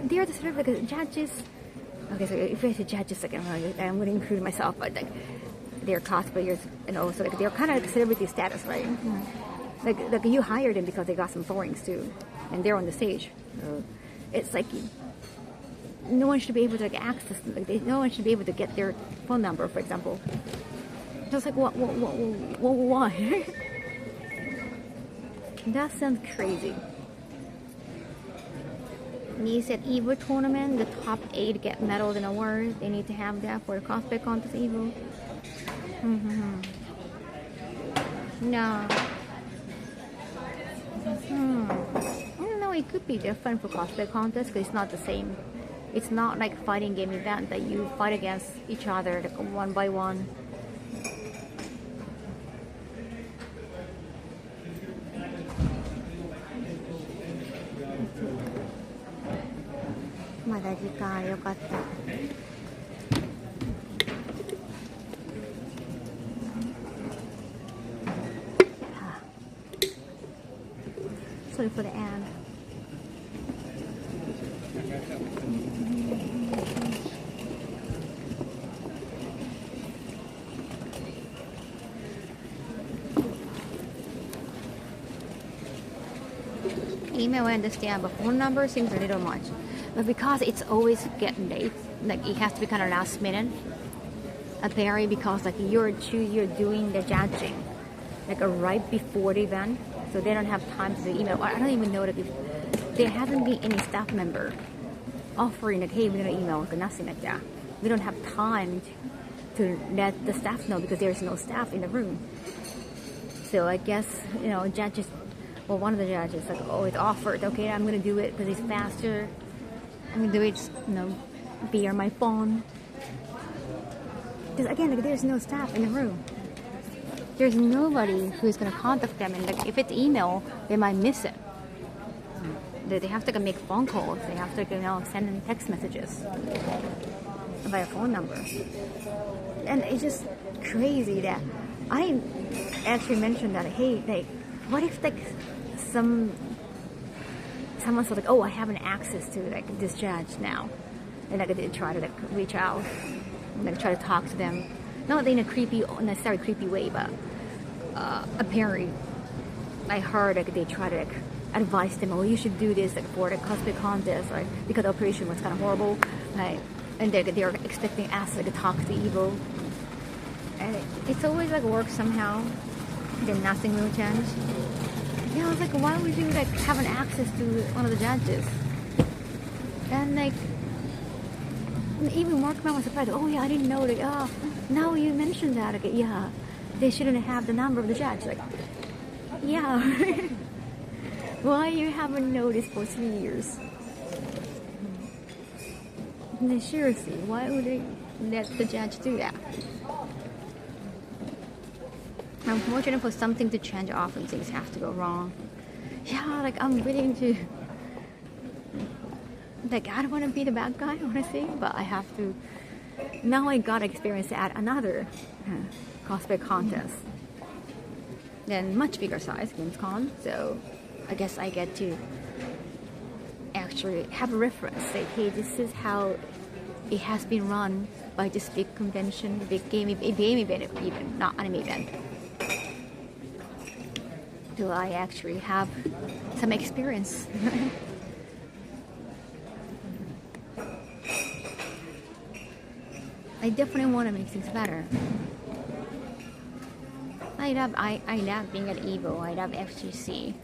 they're the sort of like judges. Okay, so if I say judges, like, I'm going to include myself, but like, they're cosplayers, and also like, they're kind of like celebrity status, right? Mm-hmm. Like you hired them because they got some followings too, and they're on the stage. So it's like no one should be able to like access them. Like no one should be able to get their phone number, for example. Just like what why? That sounds crazy. He said Evo tournament, the top 8 get medals and awards. They need to have that for the cosplay contest Evo. Mm-hmm. No. I don't know, it could be different for cosplay contest because it's not the same. It's not like fighting game event that you fight against each other like one by one. Sorry for the ad. Email I understand, but phone number seems a little much. But because it's always getting late, like it has to be kind of last minute. Apparently, because like you're doing the judging, like right before the event, so they don't have time to do email. I don't even know that if there hasn't been any staff member offering like, hey, we're gonna email, or nothing like that. We don't have time to let the staff know because there's no staff in the room. So I guess judges. Well, one of the judges like always offered, okay, I'm gonna do it because it's faster. I'm gonna do it, just, via my phone. Because again, like, there's no staff in the room. There's nobody who's gonna contact them, and like if it's email, they might miss it. They have to make phone calls. They have to send in text messages via phone number. And it's just crazy that I actually mentioned that. Hey, like, what if like someone said like, oh, I have an access to like this judge now, and like I did try to like reach out and like try to talk to them, not in a necessarily creepy way, but apparently I heard like they try to like advise them, oh, you should do this like for the cosplay contest, right? Because the operation was kind of horrible, right? And they're expecting us like to talk to Evo, and it's always like works somehow. Then nothing will change. Yeah, I was like, why would you like have an access to one of the judges? And like, even Mark was surprised. Oh yeah, I didn't know. Like, oh, now you mentioned that. Like, yeah, they shouldn't have the number of the judge. Like, yeah. Why you haven't noticed for 3 years? And seriously, why would they let the judge do that? Unfortunately, for something to change, often things have to go wrong. Yeah, like I'm willing to. Like I don't want to be the bad guy, honestly, but I have to. Now I got experience at another cosplay contest. Then much bigger size, Gamescom. So I guess I get to actually have a reference. Say, hey, this is how it has been run by this big convention, big game event, even not anime event. till I actually have some experience. I definitely want to make things better. I love being at Evo. I love FGC.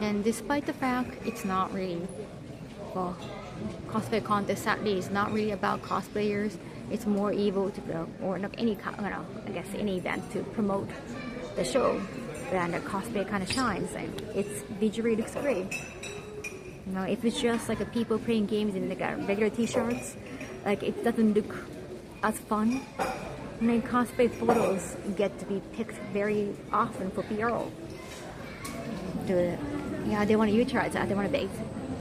And despite the fact it's not really, well, cosplay contest sadly is not really about cosplayers. It's more Evo to go, or not any, I guess any event to promote the show. And the cosplay kind of shines. And its visually looks great. You know, if it's just like a people playing games in like regular t-shirts, like it doesn't look as fun. And then cosplay photos get to be picked very often for PR. They want to utilize that. They want to make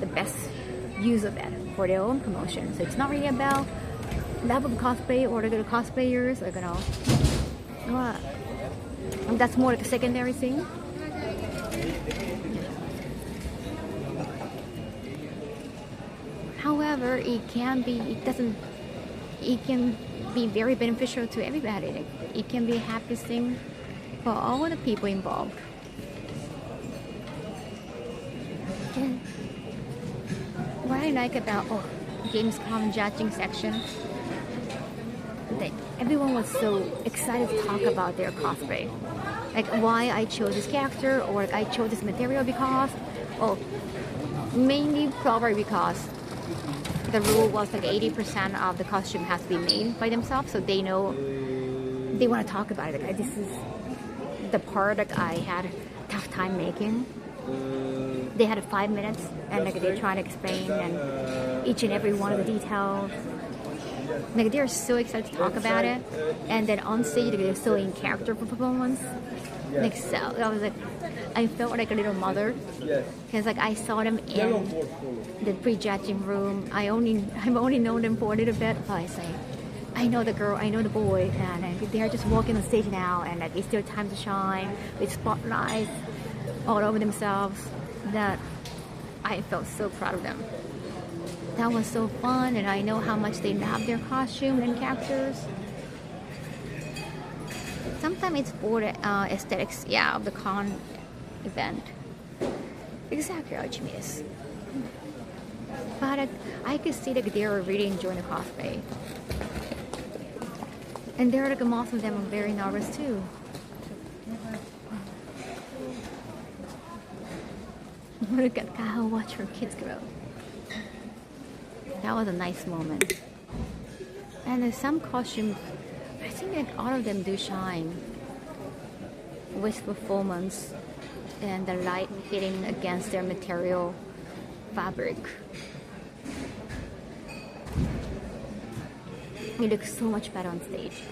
the best use of it for their own promotion. So it's not really about love of cosplay or the cosplayers, like, you know, that's more like a secondary thing. However, it can be very beneficial to everybody. It can be a happy thing for all the people involved. And what I like about Gamescom judging section, that everyone was so excited to talk about their cosplay. Like why I chose this character, or I chose this material because, mainly probably because the rule was like 80% of the costume has to be made by themselves, so they know they want to talk about it. Like, this is the part that I had a tough time making. They had 5 minutes, and like they try to explain and each and every one of the details. Like they're so excited to talk about it, and then on stage they're so in character for performance. Like so, I felt like a little mother, because like I saw them in the pre-judging room. I've only known them for a little bit, but I know the girl, I know the boy, and they're just walking on stage now, and like it's their time to shine with spotlights all over themselves. That I felt so proud of them. That was so fun, and I know how much they love their costume and characters. Sometimes it's for the aesthetics, of the con event. Exactly how it is. But I could see that they were really enjoying the cosplay. And they're like, most of them are very nervous too. Look at Kaho watch her kids grow. That was a nice moment. And there's some costumes, I think like all of them do shine with performance and the light hitting against their material fabric. It looks so much better on stage.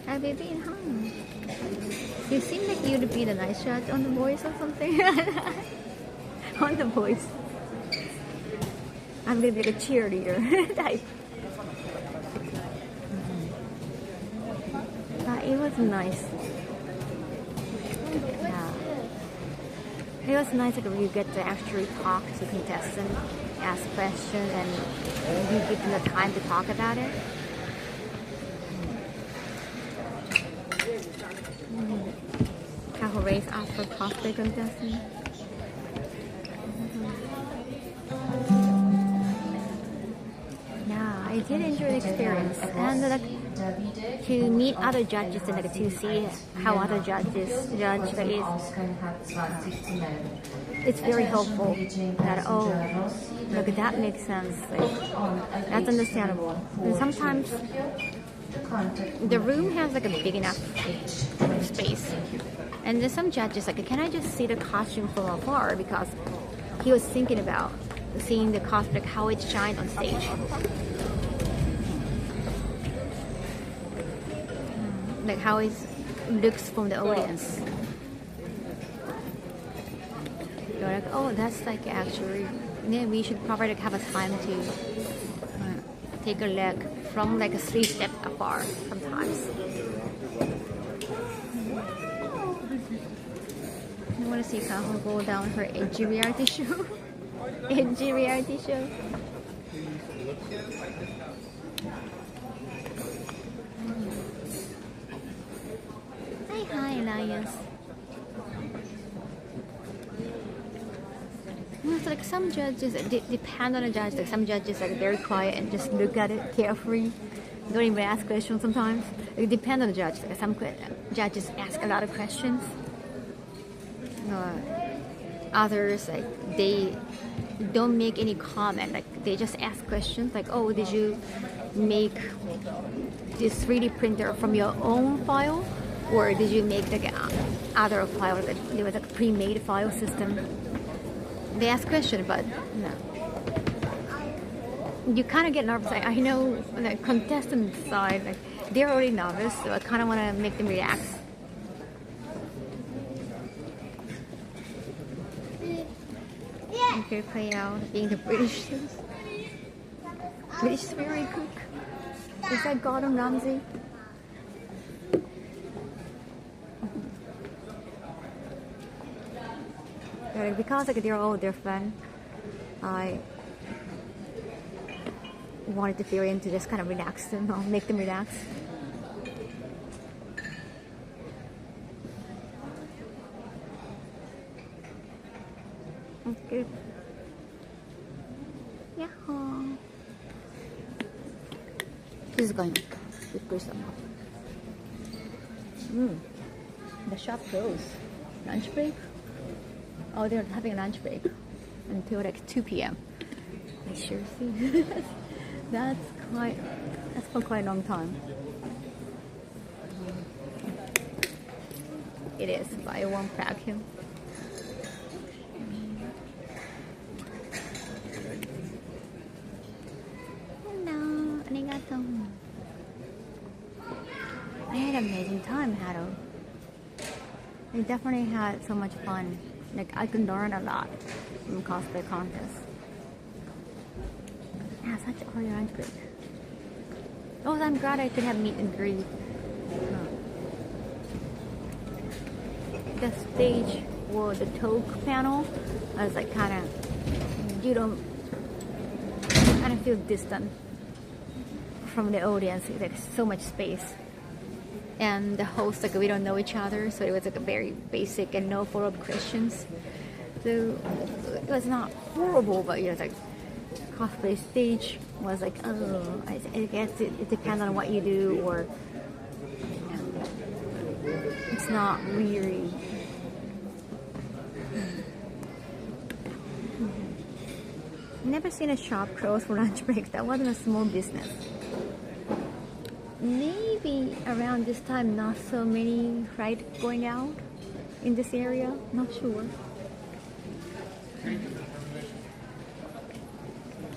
Hi baby, hi. You seem like you'd be the nice judge on The Voice or something. On The Voice. I'm gonna be like a cheerleader type. It was nice. Yeah. It was nice that you get to actually talk to contestants, ask questions, and you give them the time to talk about it. Kaho race out for cosplay contestant. Yeah, I did enjoy the experience, and to meet other judges and to see how other judges judge it's very helpful. That look, that makes sense. Like, that's understandable. And sometimes the room has like a big enough space, and there's some judges like, can I just see the costume from afar, because he was thinking about seeing the costume, like how it shines on stage, like how it looks from the audience. You're like, oh, that's like actually, yeah, we should probably like have a time to take a look from like a 3 steps apart sometimes. I want to see Kaho go down her edgy reality show. edgy reality show. Hi, Elias. It's like some judges, depend on the judge. Like some judges are very quiet and just look at it carefree. Don't even ask questions sometimes. It depends on the judge. Like some judges ask a lot of questions. Others, like they don't make any comment. Like they just ask questions. Like, oh, did you make this 3D printer from your own file, or did you make like other file? Like there was a pre-made file system. They ask questions, but no. You kind of get nervous. I know the contestant side, like they're already nervous, so I kind of want to make them relax. Okay, play out being the British fairy cook. Is that Gordon Ramsay? Because like they're all different, I wanted the fairy to just kind of relax them, or make them relax. Okay. Yeah. This is going to the shop closed. Lunch break? Oh, they're having a lunch break until like 2 p.m. I sure see. That's for quite a long time. It is, but I won't vacuum. Hello, arigato. I had an amazing time, Hado. I definitely had so much fun. Like I could learn a lot from cosplay contests. Yeah, such a early lunch break. Oh, I'm glad I could have meet and greet. The stage or the talk panel, I was like kind of, you kind of feel distant from the audience. There's so much space. And the host, like we don't know each other, so it was like a very basic and no follow-up questions. So it was not horrible, but it was like cosplay stage was like, oh, I guess it depends on what you do, or it's not really. Never seen a shop close for lunch breaks. That wasn't a small business. Maybe around this time, not so many flights going out in this area. Not sure.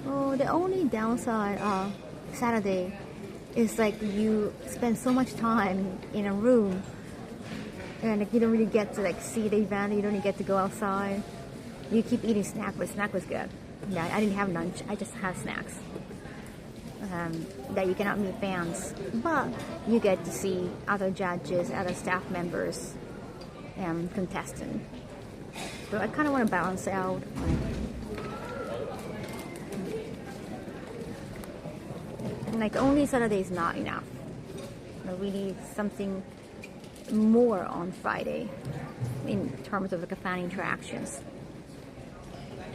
Oh, the only downside of Saturday is like you spend so much time in a room, and like you don't really get to like see the event. You don't really get to go outside. You keep eating snack, but snack was good. Yeah, I didn't have lunch. I just had snacks. That you cannot meet fans, but you get to see other judges, other staff members, and contestants. So I kind of want to balance out. Like only Saturday is not enough. We need something more on Friday in terms of like a fan interactions.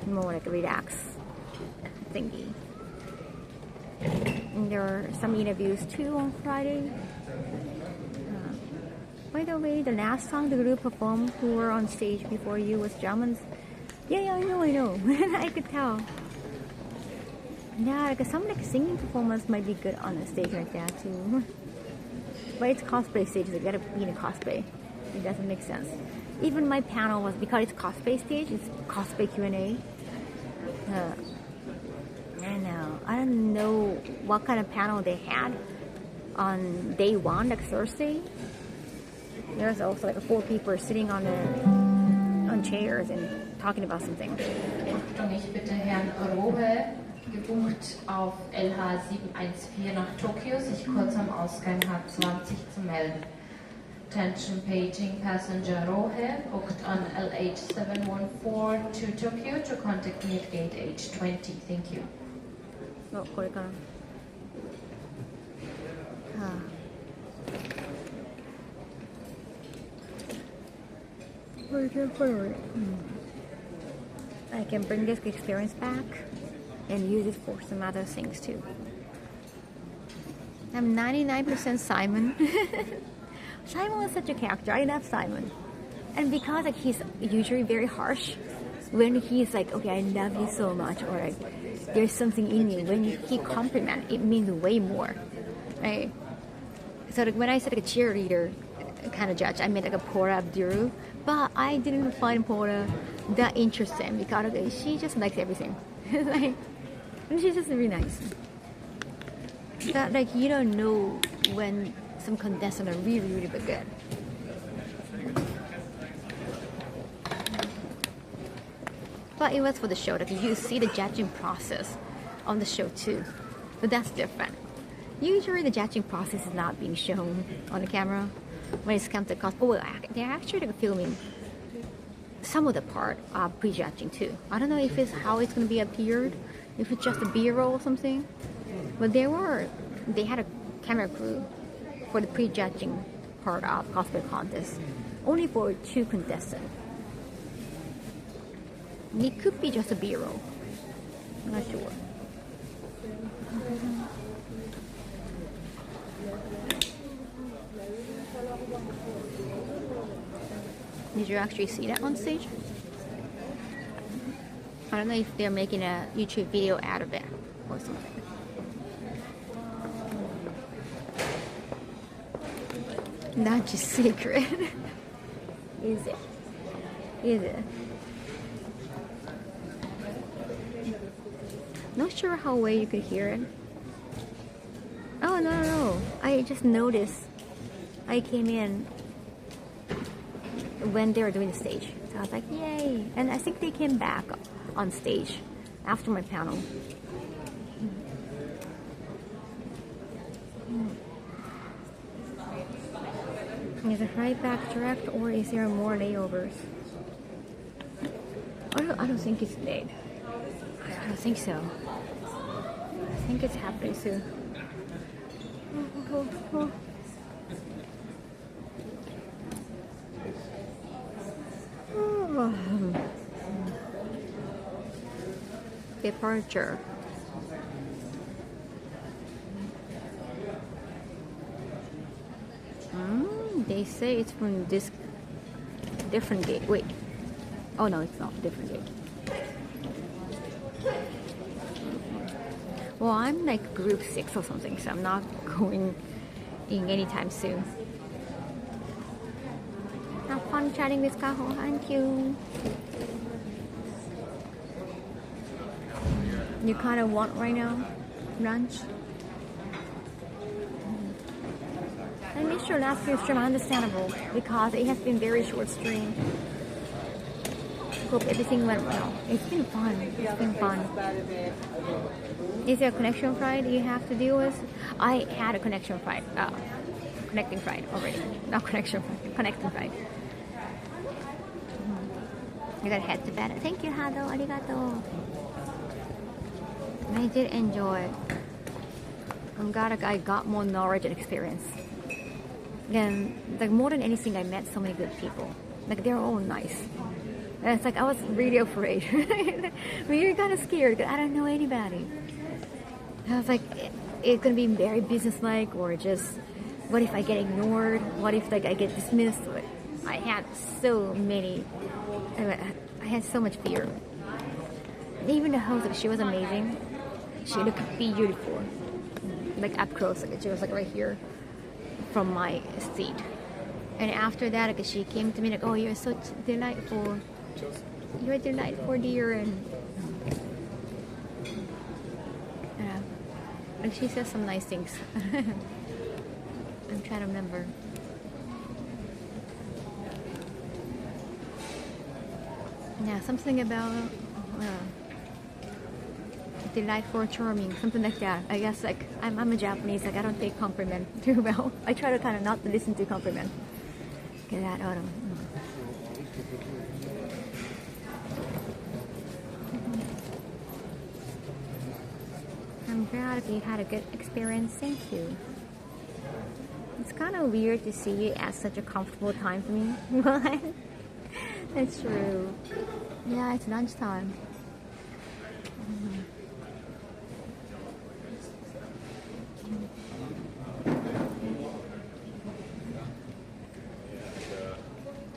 More like a relax thingy. And there are some interviews too on Friday. By the way, the last song the group performed who were on stage before you was Germans. Yeah, I know. I could tell. Yeah, like some like singing performance might be good on a stage like that too. But it's cosplay stage, so you gotta be in a cosplay. It doesn't make sense. Even my panel was, because it's cosplay stage, it's cosplay Q&A. I don't know what kind of panel they had on day one, like Thursday. There's also like 4 people sitting on chairs and talking about something. Ich bitte Herrn Robe, gebucht auf LH714 nach Tokio, sich kurz am Ausgang H20 zu melden. Attention paging passenger Rohe booked on LH714 to Tokyo to contact me at gate H20. Thank you. これかな。はあ。I can bring this experience back and use it for some other things too. I'm 99% Simon. Simon was such a character. I love Simon. And because like he's usually very harsh, when he's like, okay, I love you so much, or like, there's something in you, when he compliments, it means way more, right? So like when I said like a cheerleader kind of judge, I meant like a Pora Abdul, but I didn't find Pora that interesting because like, she just likes everything. Like, she's just really nice. That like you don't know when some contestants are really good. But it was for the show, like you see the judging process on the show too. But that's different. Usually the judging process is not being shown on the camera when it comes to cosplay. Well, they're actually like filming some of the part of pre-judging too. I don't know if it's how it's going to be appeared, if it's just a B-roll or something. But they had a camera crew for the pre-judging part of cosplay contest, only for 2 contestants. It could be just a B-roll. I'm not sure. Did you actually see that on stage? I don't know if they're making a YouTube video out of it or something. Not just secret. Is it? Is it? Not sure how well you could hear it. Oh no. I just noticed. I came in when they were doing the stage. So I was like, yay. And I think they came back on stage after my panel. Is it right back direct or is there more layovers? I don't think it's delayed. I don't think so. I think it's happening soon. Departure. They say it's from this different gate. Wait. Oh no, it's not different gate. Well, I'm like group 6 or something, so I'm not going in anytime soon. Have fun chatting with Kaho. Thank you. You kind of want right now lunch? I missed your last few stream, understandable, because it has been very short stream. Hope everything went well. It's been fun. It's been fun. Is there a connection fight you have to deal with? I had a connection fight. Connecting fight already. Not connection fight. Connecting fight. You gotta head to bed. Thank you, Hado. Arigato. I did enjoy it. I'm glad I got more knowledge and experience. And like more than anything, I met so many good people. Like they're all nice. And it's like I was really afraid, really kind of scared because I don't know anybody. I was like, it's gonna be very businesslike, or just what if I get ignored? What if like I get dismissed? I had so many. I had so much fear. Even the host, like, she was amazing. She looked beautiful, like up close. Like she was like right here from my seat. And after that, like, she came to me like, "Oh, you're so delightful. You're delightful, dear." And like she says some nice things. I'm trying to remember. Yeah, something about delightful, charming, something like that. I guess like I'm a Japanese, like I don't take compliment too well. I try to kind of not listen to compliment. Look at that autumn. I'm glad you had a good experience. Thank you. It's kind of weird to see it at such a comfortable time for me. But it's true. Yeah, it's lunchtime.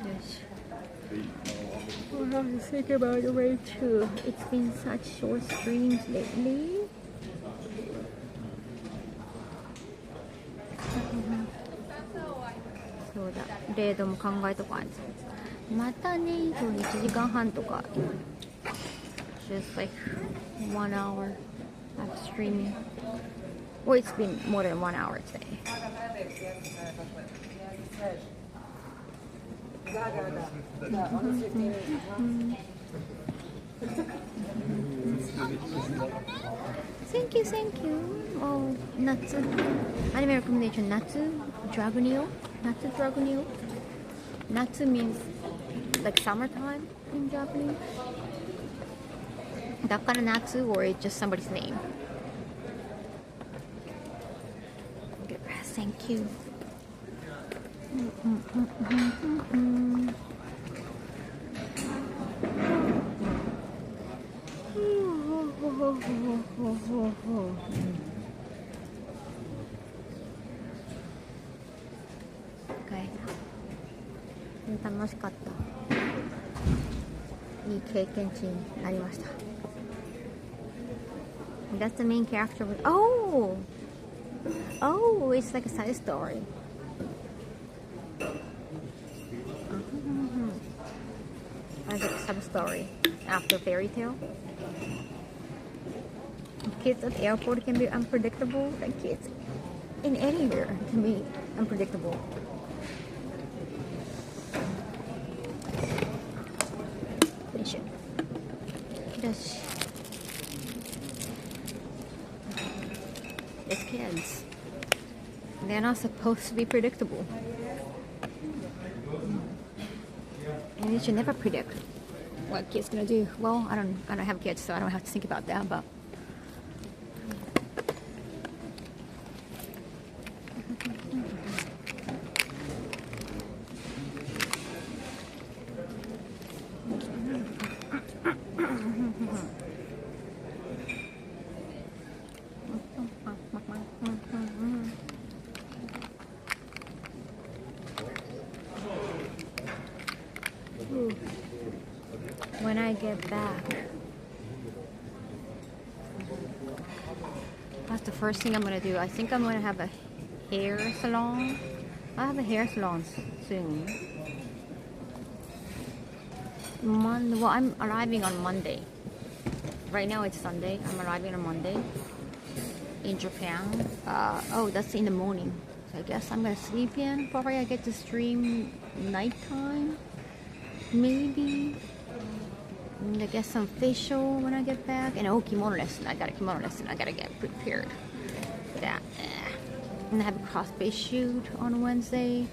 Yes. We'll have to think about the way too. It's been such short streams lately.そうだ、レードも考えとかんと。またね、そう1時間半とか。Just like 1 hour of streaming. Well, it's been more than 1 hour today. Thank you, thank you. Oh, natsu. Anime recommendation, natsu dragonio. Natsu dragonio. Natsu means like summertime in Japanese. That kind of natsu, or it's just somebody's name? Good rest, thank you. Okay. 楽しかった。いい経験値になりました。That's the main character. Oh! Oh, it's like a side story. Like a sub-story after fairy tale. Kids at the airport can be unpredictable. Like kids in anywhere can be unpredictable. Finish it. Yes. It's kids. They're not supposed to be predictable. And you should never predict what kids gonna do. Well, I don't have kids, so I don't have to think about that, but when I get back, that's the first thing I'm gonna do. I think I'm gonna have a hair salon. I have a hair salon soon. Well, I'm arriving on Monday. Right now it's Sunday. I'm arriving on Monday in Japan. Oh, that's in the morning. So I guess I'm gonna sleep in. Probably I get to stream nighttime. Maybe. And I guess some facial when I get back. And kimono lesson. I got a kimono lesson. I gotta get prepared for that. And I have a cosplay shoot on Wednesday.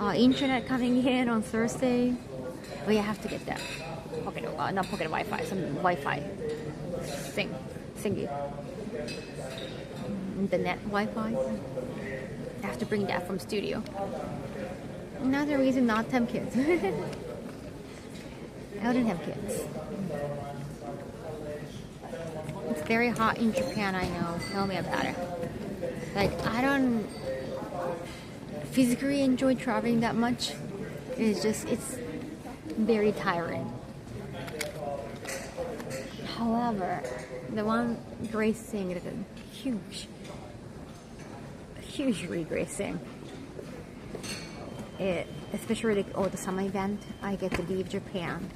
Internet coming in on Thursday. Oh yeah, I have to get that. Pocket, not pocket Wi-Fi, some Wi-Fi thingy. The net Wi-Fi. I have to bring that from studio. Another reason not to have kids. I don't have kids. It's very hot in Japan, I know. Tell me about it. Like, I don't physically enjoy traveling that much. It's very tiring. However, the one great thing, like a hugely great thing, especially like the summer event, I get to leave Japan.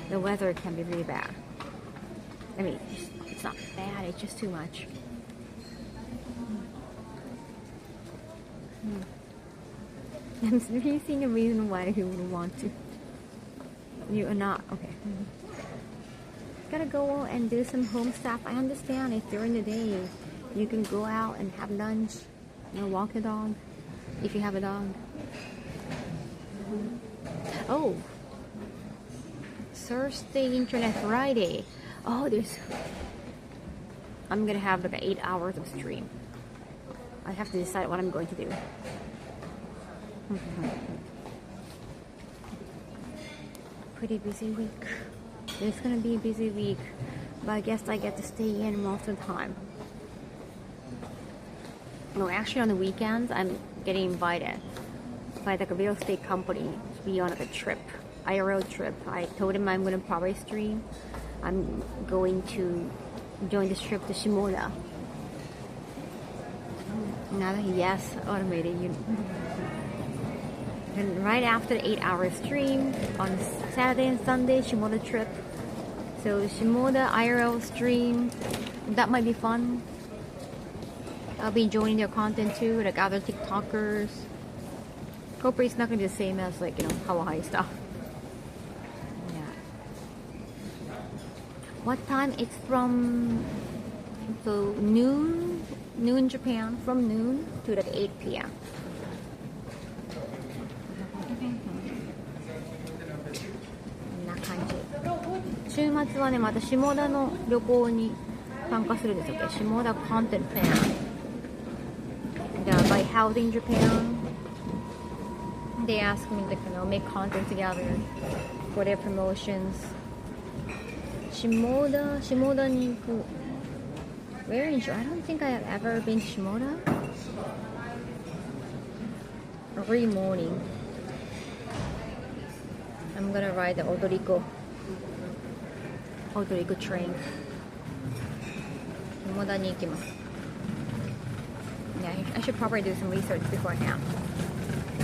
The weather can be really bad. I mean, it's not bad, it's just too much. I'm really seeing a reason why you would want to. You are not, okay. Gotta go and do some home stuff. I understand if during the day you can go out and have lunch, walk your dog, if you have a dog. Oh, Thursday Internet Friday. Oh, I'm gonna have like 8 hours of stream. I have to decide what I'm going to do. Pretty busy week. It's gonna be a busy week, but I guess I get to stay in most of the time. No, actually on the weekends I'm getting invited by like a real estate company to be on like a trip, IRL trip. I told him I'm gonna probably stream. I'm going to join this trip to Shimoda. Another yes, automated. And right after the 8-hour stream on Saturday and Sunday, Shimoda trip. So Shimoda IRL stream, that might be fun. I'll be enjoying their content too, like other TikTokers. Hopefully it's not gonna be the same as like, you know, Hawaii stuff. Yeah. What time? It's from noon Japan, from noon to like 8 p.m. こんな感じ。週末はね、また下田の旅行に参加するんですよ。下田 Content Plan. By housing Japan, they asked me to make content together for their promotions. Shimoda ni where in Japan? I don't think I have ever been to Shimoda. Every morning, I'm gonna ride the Odoriko train. Shimoda ni ikimasu. Yeah, I should probably do some research beforehand.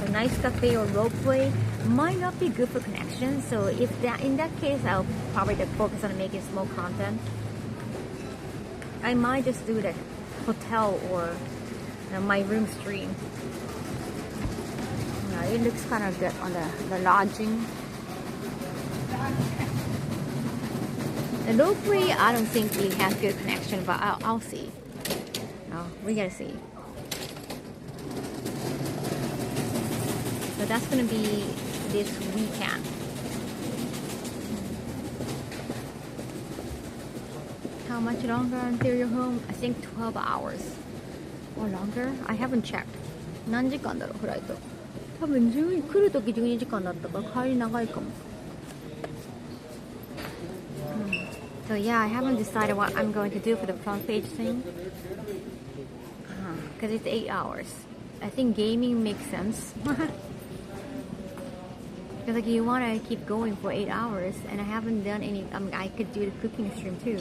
A nice cafe or role play might not be good for connection, so in that case, I'll probably just focus on making small content. I might just do the hotel or my room stream. Yeah, it looks kind of good on the lodging. The role play, I don't think it has good connection, but I'll see. Oh, we gotta see. So that's gonna be this weekend. How much longer until you're home? I think 12 hours or longer. I haven't checked. 何時間だろうフライト。多分来るとき12時間だったから帰り長いかも。So yeah, I haven't decided what I'm going to do for the front page thing. Because it's 8 hours. I think gaming makes sense. Because like you want to keep going for 8 hours, and I haven't done any. I mean, I could do the cooking stream too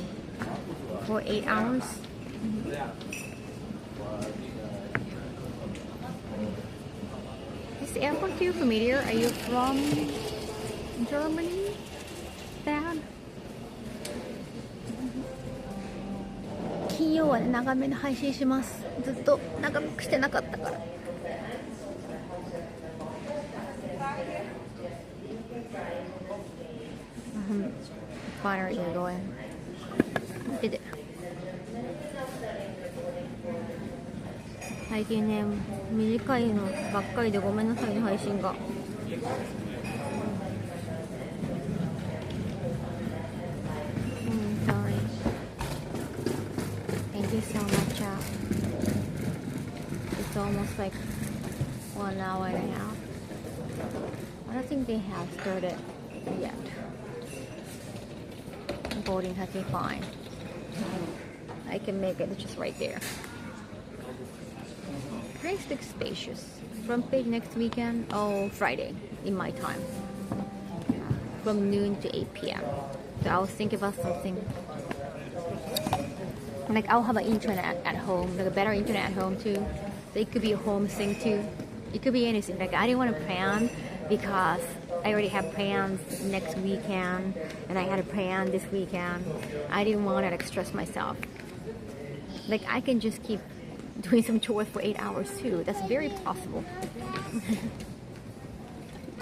for 8 hours. Is the airport too familiar? Are you from Germany, Dad? 金曜は長めで配信します。ずっと長くしてなかったから。Finally, you're going. Did it? 最近ね、短いのばっかりでごめんなさいね、配信が。Sorry. Thank you so much. It's almost like 1 hour and a half. I don't think they have started yet. Boarding has been fine. I can make it just right there. Place looks spacious. Front page next weekend. Oh, Friday in my time. From noon to 8 p.m. So I was thinking about something. Like I'll have an internet at home, like a better internet at home too. So it could be a home thing too. It could be anything. Like I didn't want to plan because I already have plans next weekend, and I had a plan this weekend. I didn't want to like stress myself. Like I can just keep doing some chores for 8 hours too. That's very possible.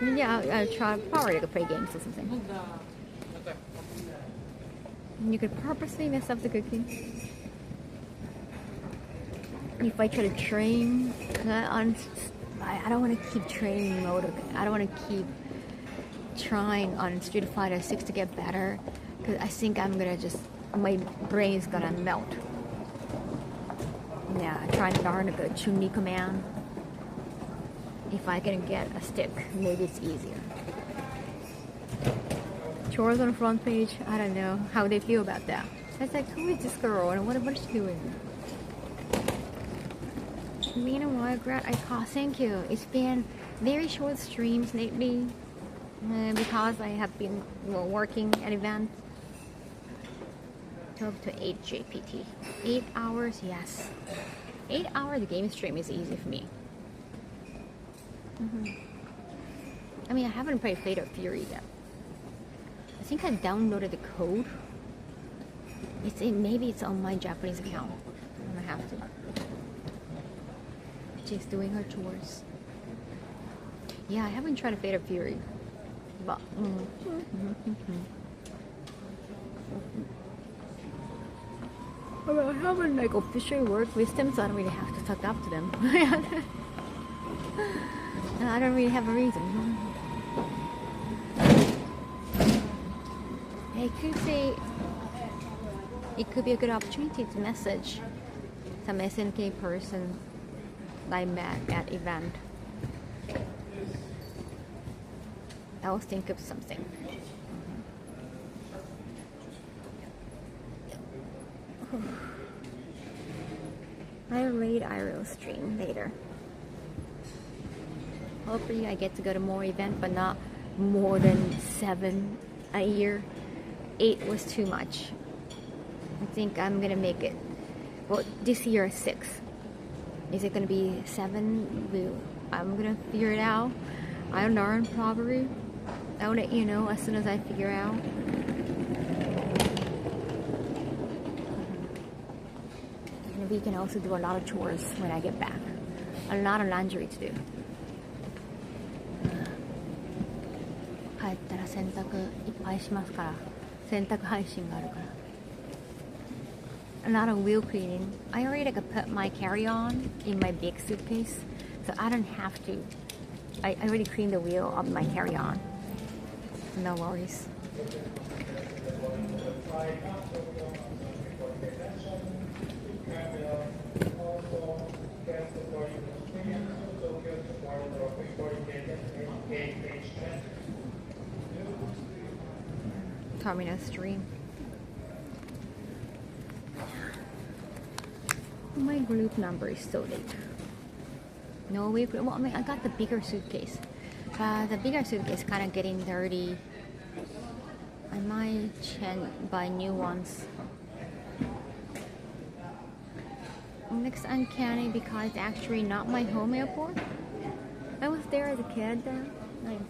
Yeah, I'll try probably to play games or something. You could purposely mess up the cooking. If I try to train on I don't want to keep training mode. I don't want to keep trying on Street Fighter 6 to get better, because I think I'm gonna just, my brain's gonna melt. Yeah, trying to learn the Chun-Li command. If I can get a stick, maybe it's easier. Chores on the front page, I don't know how they feel about that. It's like, who is this girl and what is she doing? Meanwhile, Grant, thank you. It's been very short streams lately because I have been working at events. 12 to 8 JPT. 8 hours, yes. 8 hours the game stream is easy for me. I mean, I haven't played Fate of Fury yet. I think I downloaded the code. Maybe it's on my Japanese account. I'm gonna have to. She's doing her chores. Yeah, I haven't tried Fate of Fury, but I haven't like officially worked with them, so I don't really have to talk up to them. I don't really have a reason. I could say it could be a good opportunity to message some SNK person I met at event. I'll think of something. I'll read Iro stream later. Hopefully I get to go to more events, but not more than 7 a year. 8 was too much. I think I'm gonna make it. Well, this year 6. Is it gonna be 7? I'm gonna figure it out. I'll learn probably. I'll let you know as soon as I figure out. And we can also do a lot of chores when I get back. A lot of laundry to do. 帰ったら洗濯いっぱいしますから。洗濯配信があるから。A lot of wheel cleaning. I already put my carry-on in my big suitcase, so I don't have to. I already cleaned the wheel of my carry-on. No worries. Terminal stream. My group number is so late. No, well, I mean, I got the bigger suitcase. The bigger suitcase kind of getting dirty. I might buy new ones. Next uncanny because it's actually not my home airport. I was there as a kid though. Nice.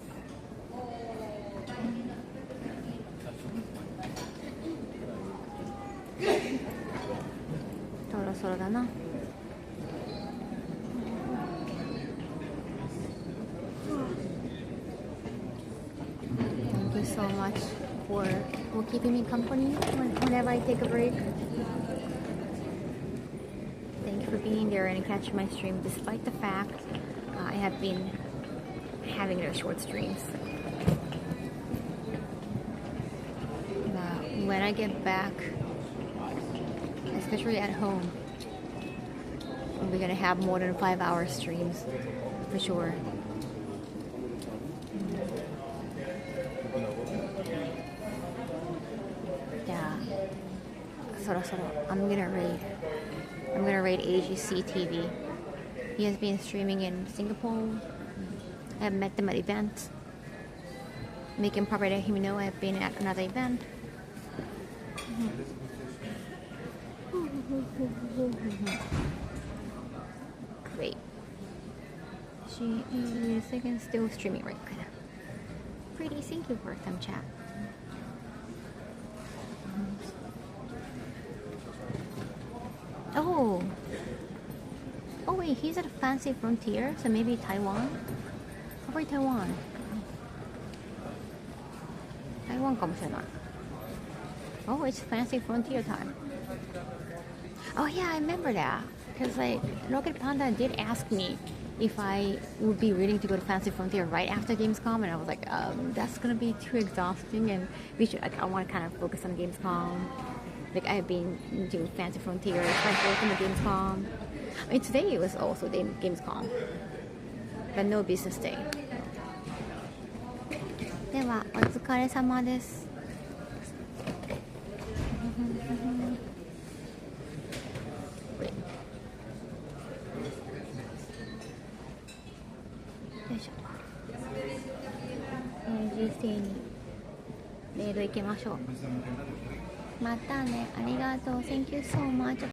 Thank you so much for keeping me company whenever I take a break. Thank you for being there and catching my stream despite the fact I have been having those short streams. When I get back, especially at home, we're gonna have more than 5-hour streams for sure. Yeah. I'm gonna raid AGC TV. He has been streaming in Singapore. I have met them at events. Making probably let him know I've been at another event. Great. She is second still streaming right now. Pretty, thank you for some chat. Oh wait, he's at a fancy frontier, so maybe Taiwan? Probably Taiwan. Taiwan かもしれない. Oh, it's fancy frontier time. Oh yeah, I remember that. Because like, Rocket Panda did ask me if I would be willing to go to Fancy Frontier right after Gamescom, and I was like, that's gonna be too exhausting, and I want to kind of focus on Gamescom. Like I've been to Fancy Frontier, both in the Gamescom. I mean, today it was also the Gamescom, but no business day. ではお疲れ様です。よいしょ。人生にメール行きましょう。またね、ありがとう。Thank you so much.